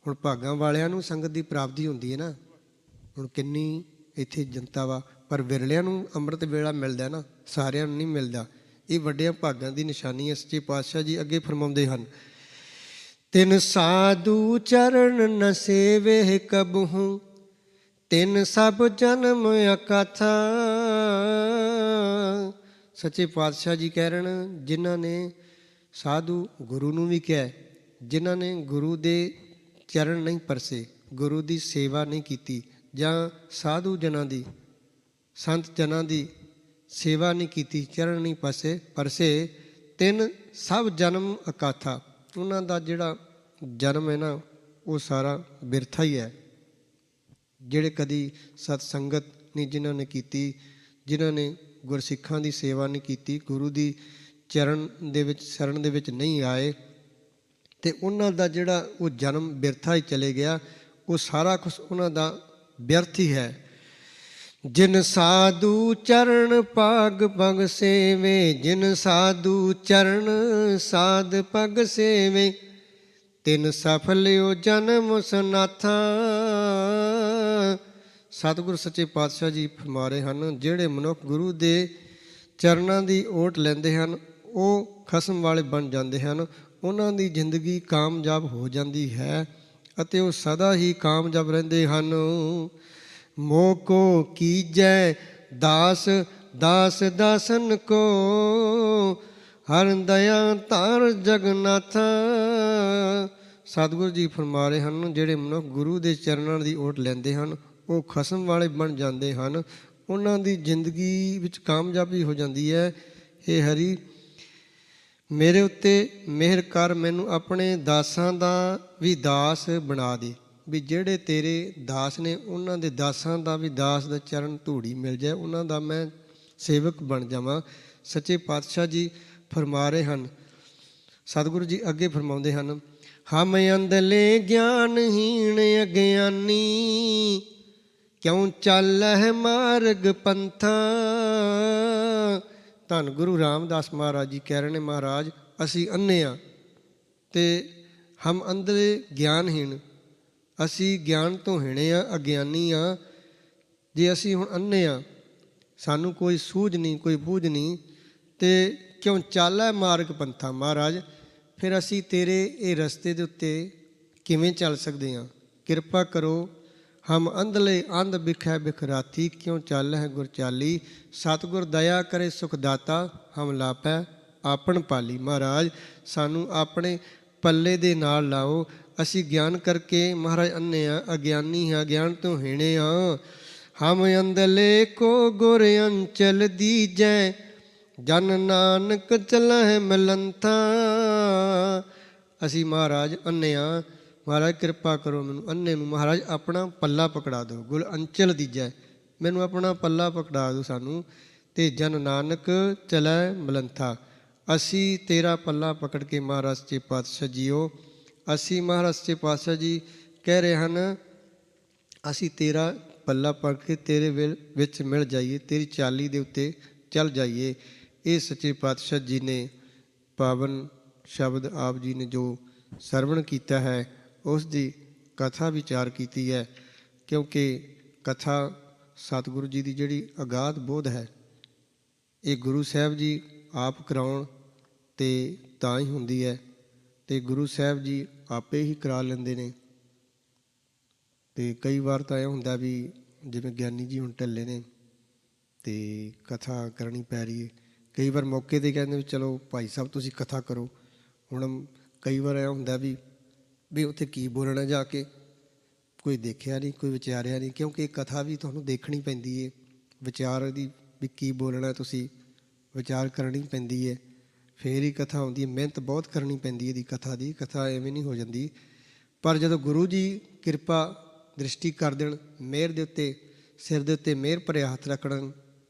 ਹੁਣ ਭਾਗਾਂ ਵਾਲਿਆਂ ਨੂੰ ਸੰਗਤ ਦੀ ਪ੍ਰਾਪਤੀ ਹੁੰਦੀ ਹੈ ਨਾ। ਹੁਣ ਕਿੰਨੀ ਇੱਥੇ ਜਨਤਾ ਵਾ, ਪਰ ਵਿਰਲਿਆਂ ਨੂੰ ਅੰਮ੍ਰਿਤ ਵੇਲਾ ਮਿਲਦਾ ਨਾ, ਸਾਰਿਆਂ ਨੂੰ ਨਹੀਂ ਮਿਲਦਾ। ਇਹ ਵੱਡਿਆਂ ਭਾਗਾਂ ਦੀ ਨਿਸ਼ਾਨੀ ਹੈ। ਸੱਚੇ ਪਾਤਸ਼ਾਹ ਜੀ ਅੱਗੇ ਫਰਮਾਉਂਦੇ ਹਨ, ਤਿਨ ਸਾਧੂ ਚਰਨ ਨ ਸੇਵੇ ਕਬਹੂ, ਤਿਨ ਸਭ ਜਨਮ ਅਕਾਥਾ। ਸੱਚੇ ਪਾਤਸ਼ਾਹ ਜੀ ਕਹਿ ਰਹੇ ਨੇ, ਜਿਨ੍ਹਾਂ ਨੇ ਸਾਧੂ ਗੁਰੂ ਨੂੰ ਵੀ ਕਿਹਾ, ਜਿਨ੍ਹਾਂ ਨੇ ਗੁਰੂ ਦੇ ਚਰਨ ਨਹੀਂ ਪਰਸੇ, ਗੁਰੂ ਦੀ ਸੇਵਾ ਨਹੀਂ ਕੀਤੀ, ਜਾਂ ਸਾਧੂ ਜਨਾਂ ਦੀ, ਸੰਤ ਜਨਾਂ ਦੀ ਸੇਵਾ ਨਹੀਂ ਕੀਤੀ, ਚਰਨ ਨਹੀਂ ਪਰਸੇ, ਤਿੰਨ ਸਭ ਜਨਮ ਅਕਾਥਾ। ਉਹਨਾਂ ਦਾ ਜਿਹੜਾ ਜਨਮ ਹੈ ਨਾ ਉਹ ਸਾਰਾ ਬਿਰਥਾ ਹੀ ਹੈ। ਜਿਹੜੇ ਕਦੀ ਸਤ ਸੰਗਤ ਨਹੀਂ ਜਿਨ੍ਹਾਂ ਨੇ ਕੀਤੀ, ਜਿਨ੍ਹਾਂ ਨੇ ਗੁਰਸਿੱਖਾਂ ਦੀ ਸੇਵਾ ਨਹੀਂ ਕੀਤੀ, ਗੁਰੂ ਦੀ ਚਰਨ ਦੇ ਵਿੱਚ ਸ਼ਰਨ ਦੇ ਵਿੱਚ ਨਹੀਂ ਆਏ, ਅਤੇ ਉਹਨਾਂ ਦਾ ਜਿਹੜਾ ਉਹ ਜਨਮ ਬਿਰਥਾ ਹੀ ਚਲੇ ਗਿਆ। ਉਹ ਸਾਰਾ ਕੁਛ ਉਹਨਾਂ ਦਾ ਵਿਅਰਥ ਹੀ ਹੈ। ਜਿਨ ਸਾਧੂ ਚਰਨ ਪਾਗ ਪਗ ਸੇਵੇ, ਜਿਨ ਸਾਧੂ ਚਰਨ ਸਾਧ ਪਗ ਸੇਵੇ, ਤਿਨ ਸਫਲਿਓ ਜਨਮ ਸਨਾਥਾ। ਸਤਿਗੁਰੂ ਸੱਚੇ ਪਾਤਸ਼ਾਹ ਜੀ ਫਰਮਾ ਰਹੇ ਹਨ, ਜਿਹੜੇ ਮਨੁੱਖ ਗੁਰੂ ਦੇ ਚਰਨਾਂ ਦੀ ਓਟ ਲੈਂਦੇ ਹਨ ਉਹ ਖਸਮ ਵਾਲੇ ਬਣ ਜਾਂਦੇ ਹਨ। ਉਹਨਾਂ ਦੀ ਜ਼ਿੰਦਗੀ ਕਾਮਯਾਬ ਹੋ ਜਾਂਦੀ ਹੈ ਅਤੇ ਉਹ ਸਦਾ ਹੀ ਕਾਮਯਾਬ ਰਹਿੰਦੇ ਹਨ। ਮੋਹ ਕੋ ਕੀਜੈ ਦਾਸ, ਦਾਸ ਦਾਸਨ ਕੋ, ਹਰਿ ਦਇਆ ਧਾਰ ਜਗਨਾਥਾ। ਸਤਿਗੁਰੂ ਜੀ ਫਰਮਾ ਰਹੇ ਹਨ, ਜਿਹੜੇ ਮਨੁੱਖ ਗੁਰੂ ਦੇ ਚਰਨਾਂ ਦੀ ਓਟ ਲੈਂਦੇ ਹਨ ਉਹ ਖਸਮ ਵਾਲੇ ਬਣ ਜਾਂਦੇ ਹਨ। ਉਹਨਾਂ ਦੀ ਜ਼ਿੰਦਗੀ ਵਿੱਚ ਕਾਮਯਾਬੀ ਹੋ ਜਾਂਦੀ ਹੈ। ਹੇ ਹਰੀ, ਮੇਰੇ ਉੱਤੇ ਮਿਹਰ ਕਰ, ਮੈਨੂੰ ਆਪਣੇ ਦਾਸਾਂ ਦਾ ਵੀ ਦਾਸ ਬਣਾ ਦੇ। ਵੀ ਜਿਹੜੇ ਤੇਰੇ ਦਾਸ ਨੇ ਉਹਨਾਂ ਦੇ ਦਾਸਾਂ ਦਾ ਵੀ ਦਾਸ ਦਾ ਚਰਨ ਧੂੜੀ ਮਿਲ ਜਾਏ, ਉਹਨਾਂ ਦਾ ਮੈਂ ਸੇਵਕ ਬਣ ਜਾਵਾਂ। ਸੱਚੇ ਪਾਤਸ਼ਾਹ ਜੀ ਫਰਮਾ ਰਹੇ ਹਨ, ਸਤਿਗੁਰੂ ਜੀ ਅੱਗੇ ਫਰਮਾਉਂਦੇ ਹਨ, ਹਮ ਅੰਧਲੇ ਗਿਆਨਹੀਣ ਅਗਿਆਨੀ, ਕਿਉਂ ਚੱਲਹਿ ਮਾਰਗ ਪੰਥਾ। ਧੰਨ ਗੁਰੂ ਰਾਮਦਾਸ ਮਹਾਰਾਜ ਜੀ ਕਹਿ ਰਹੇ ਨੇ, ਮਹਾਰਾਜ ਅਸੀਂ ਅੰਨ੍ਹੇ ਹਾਂ ਅਤੇ ਹਮ ਅੰਧਲੇ ਗਿਆਨਹੀਣ, ਅਸੀਂ ਗਿਆਨ ਤੋਂ ਹੀਣੇ ਹਾਂ, ਅਗਿਆਨੀ ਹਾਂ। ਜੇ ਅਸੀਂ ਹੁਣ ਅੰਨ੍ਹੇ ਹਾਂ, ਸਾਨੂੰ ਕੋਈ ਸੂਝ ਨਹੀਂ, ਕੋਈ ਬੂਝ ਨਹੀਂ, ਅਤੇ ਕਿਉਂ ਚਾਲੈ ਮਾਰਗ ਪੰਥਾ। ਮਹਾਰਾਜ ਫਿਰ ਅਸੀਂ ਤੇਰੇ ਇਹ ਰਸਤੇ ਦੇ ਉੱਤੇ ਕਿਵੇਂ ਚੱਲ ਸਕਦੇ ਹਾਂ? ਕਿਰਪਾ ਕਰੋ। ਹਮ ਅੰਧਲੇ ਅੰਧ ਬਿਖੈ ਬਿਖਰਾਤੀ, ਕਿਉਂ ਚੱਲ ਹੈ ਗੁਰ ਚਾਲੀ। ਸਤਿਗੁਰ ਦਇਆ ਕਰੇ ਸੁਖ ਦਾਤਾ, ਹਮ ਲਾਪੈ ਆਪਣ ਪਾਲੀ। ਮਹਾਰਾਜ ਸਾਨੂੰ ਆਪਣੇ ਪੱਲੇ ਦੇ ਨਾਲ ਲਾਓ। ਅਸੀਂ ਗਿਆਨ ਕਰਕੇ ਮਹਾਰਾਜ ਅੰਨ੍ਹੇ ਹਾਂ, ਅਗਿਆਨੀ ਹਾਂ, ਗਿਆਨ ਤੋਂ ਹੀਣੇ ਹਾਂ। ਹਮ ਅੰਧਲੇ ਕੋ ਗੁਰ ਅੰਚਲ ਦੀਜੈ, ਜਨ ਨਾਨਕ ਚਲਹਿ ਮਿਲੰਥਾ। ਅਸੀਂ ਮਹਾਰਾਜ ਅੰਨ੍ਹੇ ਹਾਂ, ਮਹਾਰਾਜ ਕਿਰਪਾ ਕਰੋ ਮੈਨੂੰ ਅੰਨ੍ਹੇ ਨੂੰ ਮਹਾਰਾਜ ਆਪਣਾ ਪੱਲਾ ਪਕੜਾ ਦਿਓ। ਗੁਰ ਅੰਚਲ ਦੀਜੈ, ਮੈਨੂੰ ਆਪਣਾ ਪੱਲਾ ਪਕੜਾ ਦਿਓ ਸਾਨੂੰ, ਅਤੇ ਜਨ ਨਾਨਕ ਚਲੈ ਮਿਲੰਥਾ। ਅਸੀਂ ਤੇਰਾ ਪੱਲਾ ਪਕੜ ਕੇ ਮਹਾਰਾਜ ਸੱਚੇ ਪਾਤਸ਼ਾਹ ਜੀਓ, ਅਸੀਂ ਮਹਾਰਾਜ ਸੱਚੇ ਪਾਤਸ਼ਾਹ ਜੀ ਕਹਿ ਰਹੇ ਹਨ, ਅਸੀਂ ਤੇਰਾ ਪੱਲਾ ਪਕੜ ਕੇ ਤੇਰੇ ਵਿੱਚ ਮਿਲ ਜਾਈਏ, ਤੇਰੀ ਚਾਲੀ ਦੇ ਉੱਤੇ ਚੱਲ ਜਾਈਏ। ਇਹ ਸੱਚੇ ਪਾਤਸ਼ਾਹ ਜੀ ਨੇ ਪਾਵਨ ਸ਼ਬਦ ਆਪ ਜੀ ਨੇ ਜੋ ਸਰਵਣ ਕੀਤਾ ਹੈ ਉਸ ਦੀ ਕਥਾ ਵਿਚਾਰ ਕੀਤੀ ਹੈ। ਕਿਉਂਕਿ ਕਥਾ ਸਤਿਗੁਰੂ ਜੀ ਦੀ ਜਿਹੜੀ ਅਗਾਧ ਬੋਧ ਹੈ ਇਹ ਗੁਰੂ ਸਾਹਿਬ ਜੀ ਆਪ ਕਰਾਉਣ ਅਤੇ ਤਾਂ ਹੀ ਹੁੰਦੀ ਹੈ, ਅਤੇ ਗੁਰੂ ਸਾਹਿਬ ਜੀ ਆਪੇ ਹੀ ਕਰਾ ਲੈਂਦੇ ਨੇ। ਅਤੇ ਕਈ ਵਾਰ ਤਾਂ ਇਹ ਹੁੰਦਾ ਵੀ ਜਿਵੇਂ ਗਿਆਨੀ ਜੀ ਹੁਣ ਢੱਲੇ ਨੇ ਅਤੇ ਕਥਾ ਕਰਨੀ ਪੈ ਰਹੀ ਹੈ, ਕਈ ਵਾਰ ਮੌਕੇ 'ਤੇ ਕਹਿੰਦੇ ਵੀ ਚਲੋ ਭਾਈ ਸਾਹਿਬ ਤੁਸੀਂ ਕਥਾ ਕਰੋ। ਹੁਣ ਕਈ ਵਾਰ ਇਹ ਹੁੰਦਾ ਵੀ ਉੱਥੇ ਕੀ ਬੋਲਣਾ, ਜਾ ਕੇ ਕੋਈ ਦੇਖਿਆ ਨਹੀਂ, ਕੋਈ ਵਿਚਾਰਿਆ ਨਹੀਂ, ਕਿਉਂਕਿ ਕਥਾ ਵੀ ਤੁਹਾਨੂੰ ਦੇਖਣੀ ਪੈਂਦੀ ਹੈ, ਵਿਚਾਰ ਦੀ ਵੀ ਕੀ ਬੋਲਣਾ, ਤੁਸੀਂ ਵਿਚਾਰ ਕਰਨੀ ਪੈਂਦੀ ਹੈ, ਫਿਰ ਹੀ ਕਥਾ ਆਉਂਦੀ ਹੈ। ਮਿਹਨਤ ਬਹੁਤ ਕਰਨੀ ਪੈਂਦੀ ਇਹਦੀ ਕਥਾ ਦੀ, ਕਥਾ ਐਵੇਂ ਨਹੀਂ ਹੋ ਜਾਂਦੀ। ਪਰ ਜਦੋਂ ਗੁਰੂ ਜੀ ਕਿਰਪਾ ਦ੍ਰਿਸ਼ਟੀ ਕਰ ਦੇਣ, ਮਿਹਰ ਦੇ ਉੱਤੇ ਸਿਰ ਦੇ ਉੱਤੇ ਮਿਹਰ ਭਰਿਆ ਹੱਥ ਰੱਖਣ,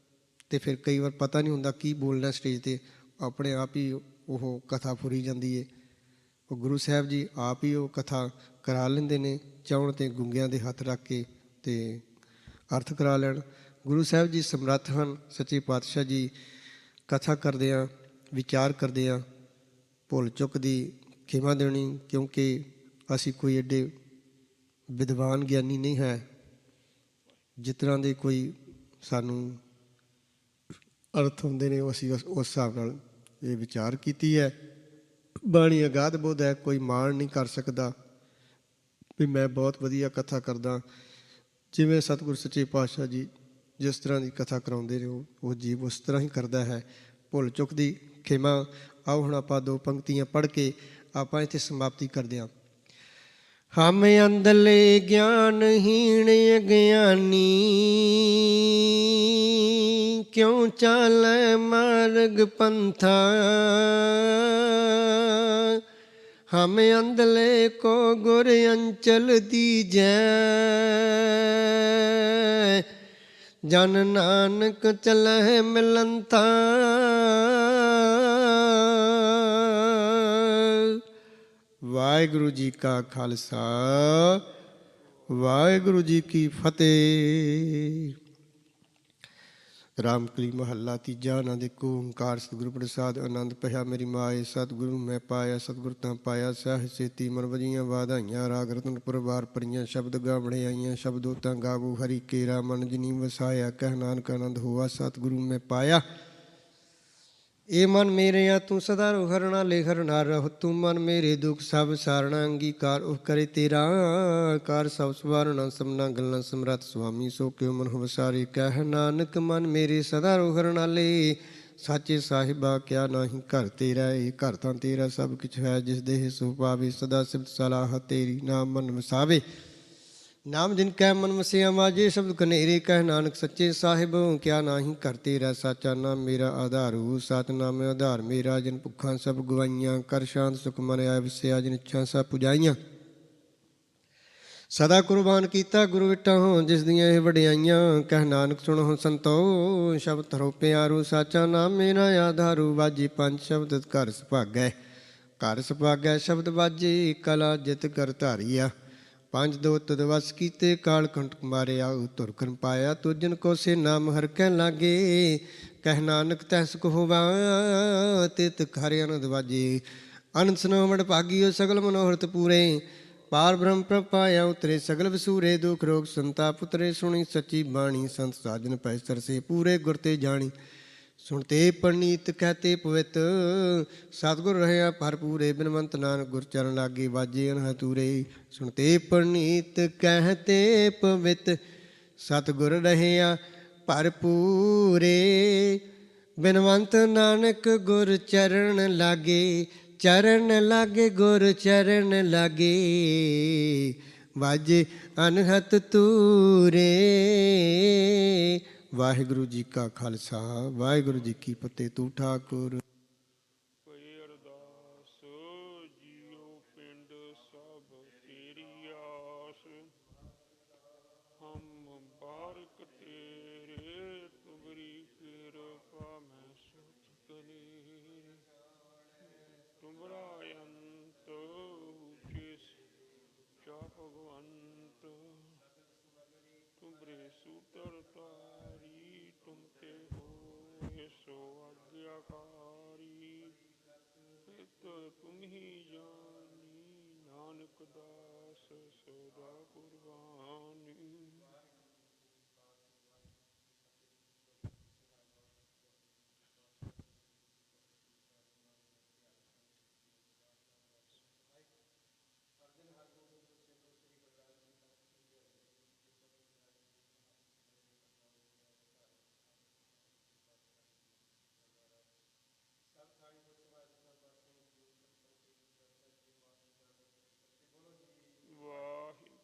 ਅਤੇ ਫਿਰ ਕਈ ਵਾਰ ਪਤਾ ਨਹੀਂ ਹੁੰਦਾ ਕੀ ਬੋਲਣਾ ਸਟੇਜ 'ਤੇ, ਆਪਣੇ ਆਪ ਹੀ ਉਹ ਕਥਾ ਫੁਰੀ ਜਾਂਦੀ ਹੈ। ਉਹ ਗੁਰੂ ਸਾਹਿਬ ਜੀ ਆਪ ਹੀ ਉਹ ਕਥਾ ਕਰਾ ਲੈਂਦੇ ਨੇ, ਚਾਹੁਣ ਤੇ ਗੁੰਗਿਆਂ ਦੇ ਹੱਥ ਰੱਖ ਕੇ ਅਤੇ ਅਰਥ ਕਰਾ ਲੈਣ। ਗੁਰੂ ਸਾਹਿਬ ਜੀ ਸਮਰੱਥ ਹਨ। ਸੱਚੇ ਪਾਤਸ਼ਾਹ ਜੀ ਕਥਾ ਕਰਦਿਆਂ, ਵਿਚਾਰ ਕਰਦਿਆਂ ਭੁੱਲ ਚੁੱਕ ਦੀ ਖਿਮਾ ਦੇਣੀ, ਕਿਉਂਕਿ ਅਸੀਂ ਕੋਈ ਐਡੇ ਵਿਦਵਾਨ ਗਿਆਨੀ ਨਹੀਂ ਹੈ ਜਿਸ ਤਰ੍ਹਾਂ ਦੇ ਕੋਈ ਸਾਨੂੰ ਅਰਥ ਹੁੰਦੇ ਨੇ, ਉਹ ਅਸੀਂ ਉਸ ਹਿਸਾਬ ਨਾਲ ਇਹ ਵਿਚਾਰ ਕੀਤੀ ਹੈ। ਬਾਣੀ ਅਗਾਧ ਬੁੱਧ ਹੈ, ਕੋਈ ਮਾਣ ਨਹੀਂ ਕਰ ਸਕਦਾ ਵੀ ਮੈਂ ਬਹੁਤ ਵਧੀਆ ਕਥਾ ਕਰਦਾ। ਜਿਵੇਂ ਸਤਿਗੁਰ ਸੱਚੇ ਪਾਤਸ਼ਾਹ ਜੀ ਜਿਸ ਤਰ੍ਹਾਂ ਦੀ ਕਥਾ ਕਰਾਉਂਦੇ ਨੇ, ਉਹ ਜੀਵ ਉਸ ਤਰ੍ਹਾਂ ਹੀ ਕਰਦਾ ਹੈ। ਭੁੱਲ ਚੁੱਕ ਦੀ ਖਿਮਾ। ਆਓ ਹੁਣ ਆਪਾਂ 2 ਪੰਕਤੀਆਂ ਪੜ੍ਹ ਕੇ ਆਪਾਂ ਇੱਥੇ ਸਮਾਪਤੀ ਕਰਦੇ ਹਾਂ। ਹਮ ਅੰਧਲੇ ਗਿਆਨਹੀਣ ਅਗਿਆਨੀ, ਕਿਉਂ ਚਾਲੈ ਮਾਰਗ ਪੰਥਾ। ਹਮ ਅੰਧਲੇ ਕੋ ਗੁਰ ਅੰਚਲ ਦੀਜੈ, ਜਨ ਨਾਨਕ ਚਲਹਿ ਮਿਲੰਥਾ। ਵਾਹਿਗੁਰੂ ਜੀ ਕਾ ਖਾਲਸਾ, ਵਾਹਿਗੁਰੂ ਜੀ ਕੀ ਫਤਿਹ। ਰਾਮਕਲੀ ਮਹੱਲਾ ਤੀਜਾ। ਆਨੰਦ ਏਕ ਓਂਕਾਰ ਸਤਿਗੁਰੂ ਪ੍ਰਸਾਦਿ। ਆਨੰਦ ਪਹਿਆ ਮੇਰੀ ਮਾਏ, ਸਤਿਗੁਰੂ ਮੈਂ ਪਾਇਆ, ਸਤਿਗੁਰ ਤਾਂ ਪਾਇਆ। ਸਹਿ ਸੇਤੀ ਮਨ ਵਜੀਆਂ ਵਾਧਾਈਆਂ, ਰਾਗ ਰਤਨ ਪਰਵਾਰ ਪਰੀਆਂ। ਸ਼ਬਦ ਗਾਵਣੇ ਆਈਆਂ, ਸ਼ਬਦੋ ਤਾਂ ਗਾਵੋ ਹਰੀ ਕੇਰਾ। ਮਨ ਜਿਨੀ ਵਸਾਇਆ, ਕਹਿ ਨਾਨਕ ਆਨੰਦ ਹੋਆ, ਸਤਿਗੁਰੂ ਮੈਂ ਪਾਇਆ। ਇਹ ਮਨ ਮੇਰਿਆ ਤੂੰ ਸਦਾ ਰੋ, ਹਰ ਨਾਲੇ ਹਰ ਨਾਰ ਰਹੋ। ਤੂੰ ਮਨ ਮੇਰੇ ਦੁੱਖ ਸਭ ਸਾਰਣਾ, ਅੰਗੀਕਾਰ ਉਹ ਕਰੇ ਤੇਰਾ। ਕਾਰ ਸਭ ਸਵਾਰਣਾ, ਸਭਨਾ ਗੱਲਾਂ ਸਮਰੱਥ ਸੁਆਮੀ। ਸੋ ਕਿਉ ਮਨ ਵਸਾਰੇ, ਕਹਿ ਨਾਨਕ ਮਨ ਮੇਰੇ ਸਦਾ ਰੋ, ਹਰ ਨਾਲੇ। ਸਾਚੇ ਸਾਹਿਬਾ ਕਿਆ ਨਾਹੀਂ ਘਰ ਤੇਰਾ। ਇਹ ਘਰ ਤਾਂ ਤੇਰਾ ਸਭ ਕੁਛ ਹੈ, ਜਿਸ ਦੇਹ ਸੋ ਪਾਵੇ। ਸਦਾ ਸਿਫਤ ਸਲਾਹ ਤੇਰੀ, ਨਾਮ ਮਨ ਵਸਾਵੇ। ਨਾਮ ਜਿਨ ਕੈ ਮਨ ਵਸਿਆ, ਵਾਜੇ ਸ਼ਬਦ ਕਨੇਰੇ। ਕਹਿ ਨਾਨਕ ਸੱਚੇ ਸਾਹਿਬ ਕਿਆ ਨਾਹੀਂ ਘਰ ਤੇਰਾ। ਸਾਚਾ ਨਾਮ ਮੇਰਾ ਆਧਾਰੂ, ਸਤਿਨਾਮ ਆਧਾਰ ਮੇਰਾ। ਜਿਨ ਭੁੱਖਾਂ ਸਭ ਗਵਾਈਆਂ, ਕਰ ਸ਼ਾਂਤ ਸੁਖ ਮਨ ਆਇਆ ਵਸਿਆ। ਜਿਨ ਇੱਛਾ ਸਭ ਪੁਜਾਈਆਂ, ਸਦਾ ਕੁਰਬਾਨ ਕੀਤਾ ਗੁਰੂ ਵਿਟਾ ਹੋ। ਜਿਸ ਦੀਆਂ ਇਹ ਵਡਿਆਈਆਂ, ਕਹਿ ਨਾਨਕ ਸੁਣੋ ਸੰਤੋ। ਸ਼ਬਦ ਧਰੋ ਪਿਆਰੂ, ਸਾਚਾ ਨਾਮ ਮੇਰਾ ਆਧਾਰੂ। ਵਾਜੇ 5 ਸ਼ਬਦ ਘਰ ਸੁਭਾਗੈ, ਘਰ ਸੁਭਾਗੈ ਸ਼ਬਦ ਵਾਜੇ। ਕਲਾ ਜਿਤ ਕਰ ਧਾਰੀਆ, 5 ਦੋ ਤਦ ਵਸ ਕੀਤੇ। ਕਾਲ ਕੰਟਕ ਮਾਰਿਆ, ਧੁਰ ਕਰਨ ਪਾਇਆ। ਤੁਜਨ ਕੋ ਸੇ ਨਾਮ ਹਰਿ ਕੈ ਲਾਗੇ। ਕਹਿ ਨਾਨਕ ਤੈ ਸੁਖ ਹੋਵਾ, ਤਿਤ ਹਰਿ ਆਨੰਦ ਵਾਜੇ। ਅਨੰਦ ਸਨੋ ਵਡ ਭਾਗੀਓ, ਸਗਲ ਮਨੋਹਰਤ ਪੂਰੇ। ਪਾਰ ਬ੍ਰਹਮ ਪ੍ਰਭ ਪਾਇਆ, ਉਤਰੇ ਸਗਲ ਵਸੂਰੇ। ਦੁਖ ਰੋਗ ਸੰਤਾਪ ਉਤਰੇ, ਸੁਣੀ ਸੱਚੀ ਬਾਣੀ। ਸੰਤ ਸਾਜਨ ਪੈ ਸਰਸੇ, ਪੂਰੇ ਗੁਰ ਤੇ ਜਾਣੀ। ਸੁਣਤੇ ਪ੍ਰਨੀਤ ਕਹਤੇ ਪਵਿੱਤ, ਸਤਿਗੁਰ ਰਹਿਆ ਭਰਪੂਰੇ। ਬਿਨਵੰਤ ਨਾਨਕ ਗੁਰ ਚਰਨ ਲਾਗੇ, ਵਾਜੇ ਅਨਹਦ ਤੂਰੇ। ਸੁਣਤੇ ਪ੍ਰਨੀਤ ਕਹਤੇ ਪਵਿੱਤ, ਸਤਿਗੁਰ ਰਹਿਆ ਭਰਪੂਰੇ। ਬਿਨਵੰਤ ਨਾਨਕ ਗੁਰ ਚਰਨ ਲਾਗੇ, ਚਰਨ ਲਾਗੇ ਗੁਰ ਚਰਨ ਲਾਗੇ। ਵਾਜੇ ਅਨਹਦ ਤੂਰੇ। ਵਾਹਿਗੁਰੂ ਜੀ ਕਾ ਖਾਲਸਾ, ਵਾਹਿਗੁਰੂ ਜੀ ਕੀ ਫਤਿਹ। ਤੂੰ ਠਾਕੁਰ। ਕੋਈ ਅਰਦਾਸ ਜੀਉ ਪਿੰਡ ਸਭ ਤੇਰੀ ਆਸ। ਹਮ ਬਾਰਕ ਤੇਰੇ, ਤੁਮਰੀ ਕਿਰਪਾ ਮੈਂ ਸੋਚ ਕਲੇਰੇ। ਤੁਮਰਾ ਅੰਤ ਉਚਿਸ ਜਾ ਭਗਵੰਤ, ਤੁਮਰੇ ਸੂਤਰ ਤਾਰੀ। ਤੁਮ ਤੇ ਹੋਏ ਸੋ ਆਗਿਆਕਾਰੀ, ਹਿਤ ਤੁਮ ਹੀ ਜਾਨੀ। ਨਾਨਕ ਦਾਸ ਸਦਾ ਕੁਰਬਾਨੀ। ਵਾਹਿਗੁਰੂ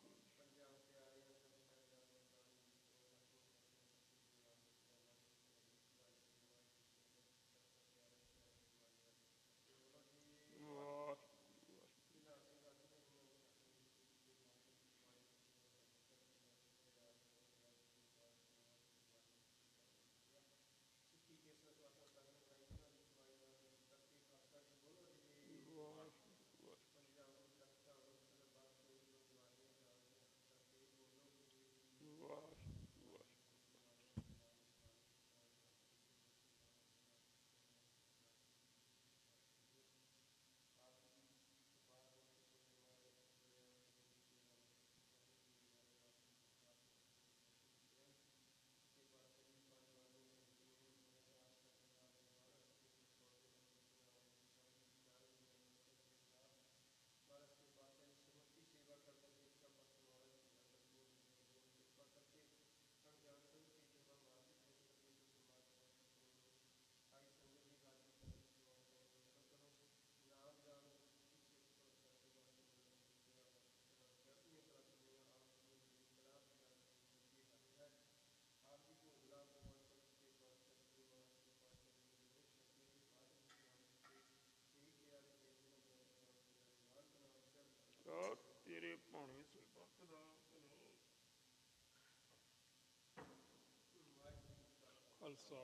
ਖਾਲਸਾ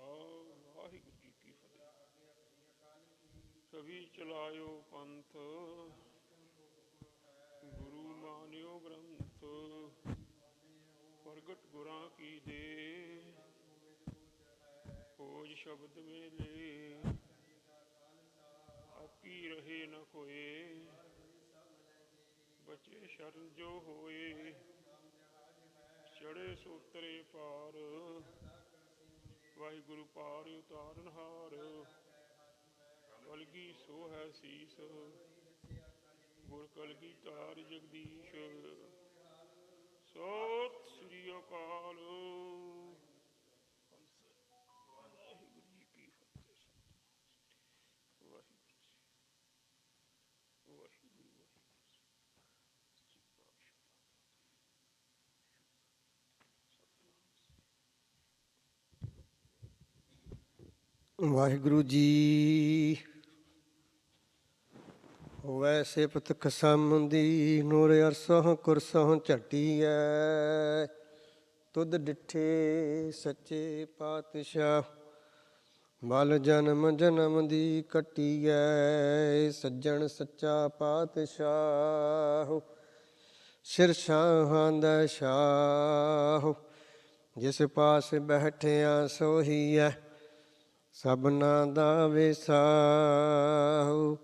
ਵਾਹਿਗੁਰੂ ਜੀ ਕੀ ਫਤਿਹ। ਕਵੀ ਚਲਾਇਓ ਪੰਥ ਗੁਰੂ ਮਾਨਿਓ ਗ੍ਰੰਥ, ਪ੍ਰਗਟ ਗੁਰਾਂ ਕੀ ਦੇ ਖੋਜ ਸ਼ਬਦ ਮੇਲੇ, ਆਪੀ ਰਹੇ ਨ ਕੋਏ ਬਚੇ ਸ਼ਰਨ ਜੋ ਹੋਏ, ਚੜੇ ਸੋਤਰੇ ਪਾਰ ਵਾਹਿਗੁਰੂ ਪਾਰ ਉਤਾਰਨਹਾਰ, ਕਲਗੀ ਸੋ ਹੈ ਸੀਸ ਗੁਰ ਕਲਗੀ ਤਾਰ ਜਗਦੀਸ਼। ਸਤਿ ਸ੍ਰੀ ਅਕਾਲ। ਵਾਹਿਗੁਰੂ ਜੀ ਕੀ ਫਤਿਹ। ਵਾਹਿਗੁਰੂ ਜੀ ਵਾਹਿਗੁਰੂ ਵਾਹਿਗੁਰੂ ਜੀ। ਹੋਵੈ ਸਿਫਤ ਖਸਮ ਦੀ, ਨੂਰ ਅਰਸੋਂ ਕੁਰਸੋਂ ਝਟੀਐ, ਤੁਧ ਡਿਠੇ ਸੱਚੇ ਪਾਤਸ਼ਾਹ, ਬਲ ਜਨਮ ਜਨਮ ਦੀ ਕੱਟੀਐ, ਸੱਜਣ ਸੱਚਾ ਪਾਤਸ਼ਾਹ, ਸਿਰ ਸ਼ਾਹਾਂ ਦਾ ਸ਼ਾਹ, ਜਿਸ ਪਾਸ ਬੈਠਿਆ ਸੋਹੀਐ, ਸਭਨਾਂ ਦਾ ਵਿਸਾਹੂ।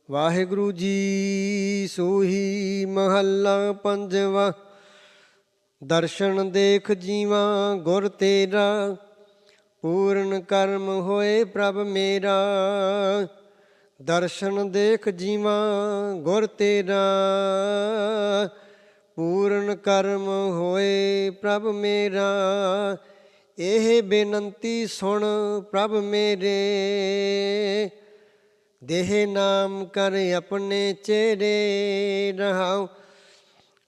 ਵਾਹਿਗੁਰੂ ਜੀ। ਸੋਹੀ ਮਹੱਲਾ ਪੰਜਵਾ। ਦਰਸ਼ਨ ਦੇਖ ਜੀਵਾ ਗੁਰ ਤੇਰਾ, ਪੂਰਨ ਕਰਮ ਹੋਏ ਪ੍ਰਭ ਮੇਰਾ। ਦਰਸ਼ਨ ਦੇਖ ਜੀਵਾ ਗੁਰ ਤੇਰਾ, ਪੂਰਨ ਕਰਮ ਹੋਏ ਪ੍ਰਭ ਮੇਰਾ। ਇਹ ਬੇਨੰਤੀ ਸੁਣ ਪ੍ਰਭ ਮੇਰੇ, ਦੇਹ ਨਾਮ ਕਰ ਆਪਣੇ ਚਿਹਰੇ ਰਹਾਉ।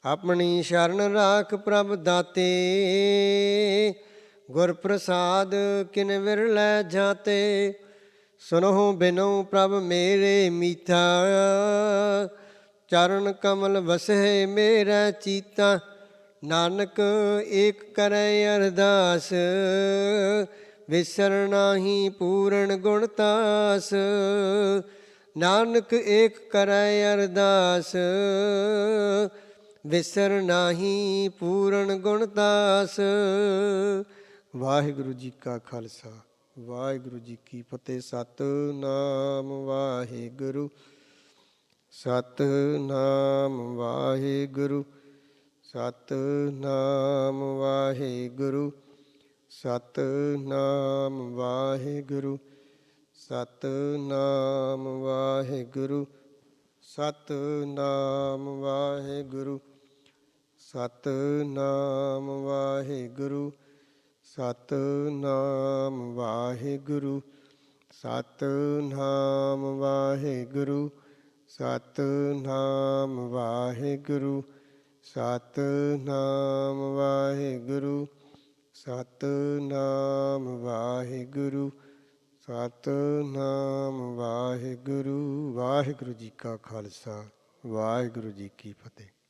ਆਪਣੀ ਸ਼ਰਨ ਰਾਖ ਪ੍ਰਭ ਦਾਤੇ, ਗੁਰ ਪ੍ਰਸਾਦ ਕਿਨ ਵਿਰਲੈ ਜਾਤੇ। ਸੁਨਹੁ ਬਿਨਉ ਪ੍ਰਭ ਮੇਰੇ ਮੀਠਾ, ਚਰਨ ਕਮਲ ਵਸਹਿ ਮੇਰਾ ਚੀਤਾ। ਨਾਨਕ ਏਕ ਕਰੈ ਅਰਦਾਸ, ਵਿਸਰ ਨਾਹੀ ਪੂਰਨ ਗੁਣ ਤਾਸ। ਨਾਨਕ ਏਕ ਕਰੈ ਅਰਦਾਸ, ਵਿਸਰ ਨਾਹੀ ਪੂਰਨ ਗੁਣ ਤਾਸ। ਵਾਹਿਗੁਰੂ ਜੀ ਕਾ ਖਾਲਸਾ, ਵਾਹਿਗੁਰੂ ਜੀ ਕੀ ਫਤਿਹ। ਸਤਿਨਾਮ ਵਾਹਿਗੁਰੂ, ਸਤਿਨਾਮ ਵਾਹਿਗੁਰੂ, ਸਤਿਨਾਮ ਵਾਹਿਗੁਰੂ, ਸਤਿਨਾਮ ਵਾਹਿਗੁਰੂ, ਸਤਿਨਾਮ ਵਾਹਿਗੁਰੂ, ਸਤਿਨਾਮ ਵਾਹਿਗੁਰੂ, ਸਤਿਨਾਮ ਵਾਹਿਗੁਰੂ, ਸਤਿਨਾਮ ਵਾਹਿਗੁਰੂ, ਸਤਿਨਾਮ ਵਾਹਿਗੁਰੂ, ਸਤਿਨਾਮ ਵਾਹਿਗੁਰੂ, ਸਤਿਨਾਮ ਵਾਹਿਗੁਰੂ, ਸਤਿਨਾਮ ਵਾਹਿਗੁਰੂ, ਸਤਿਨਾਮ ਵਾਹਿਗੁਰੂ। ਵਾਹਿਗੁਰੂ ਜੀ ਕਾ ਖਾਲਸਾ, ਵਾਹਿਗੁਰੂ ਜੀ ਕੀ ਫਤਿਹ।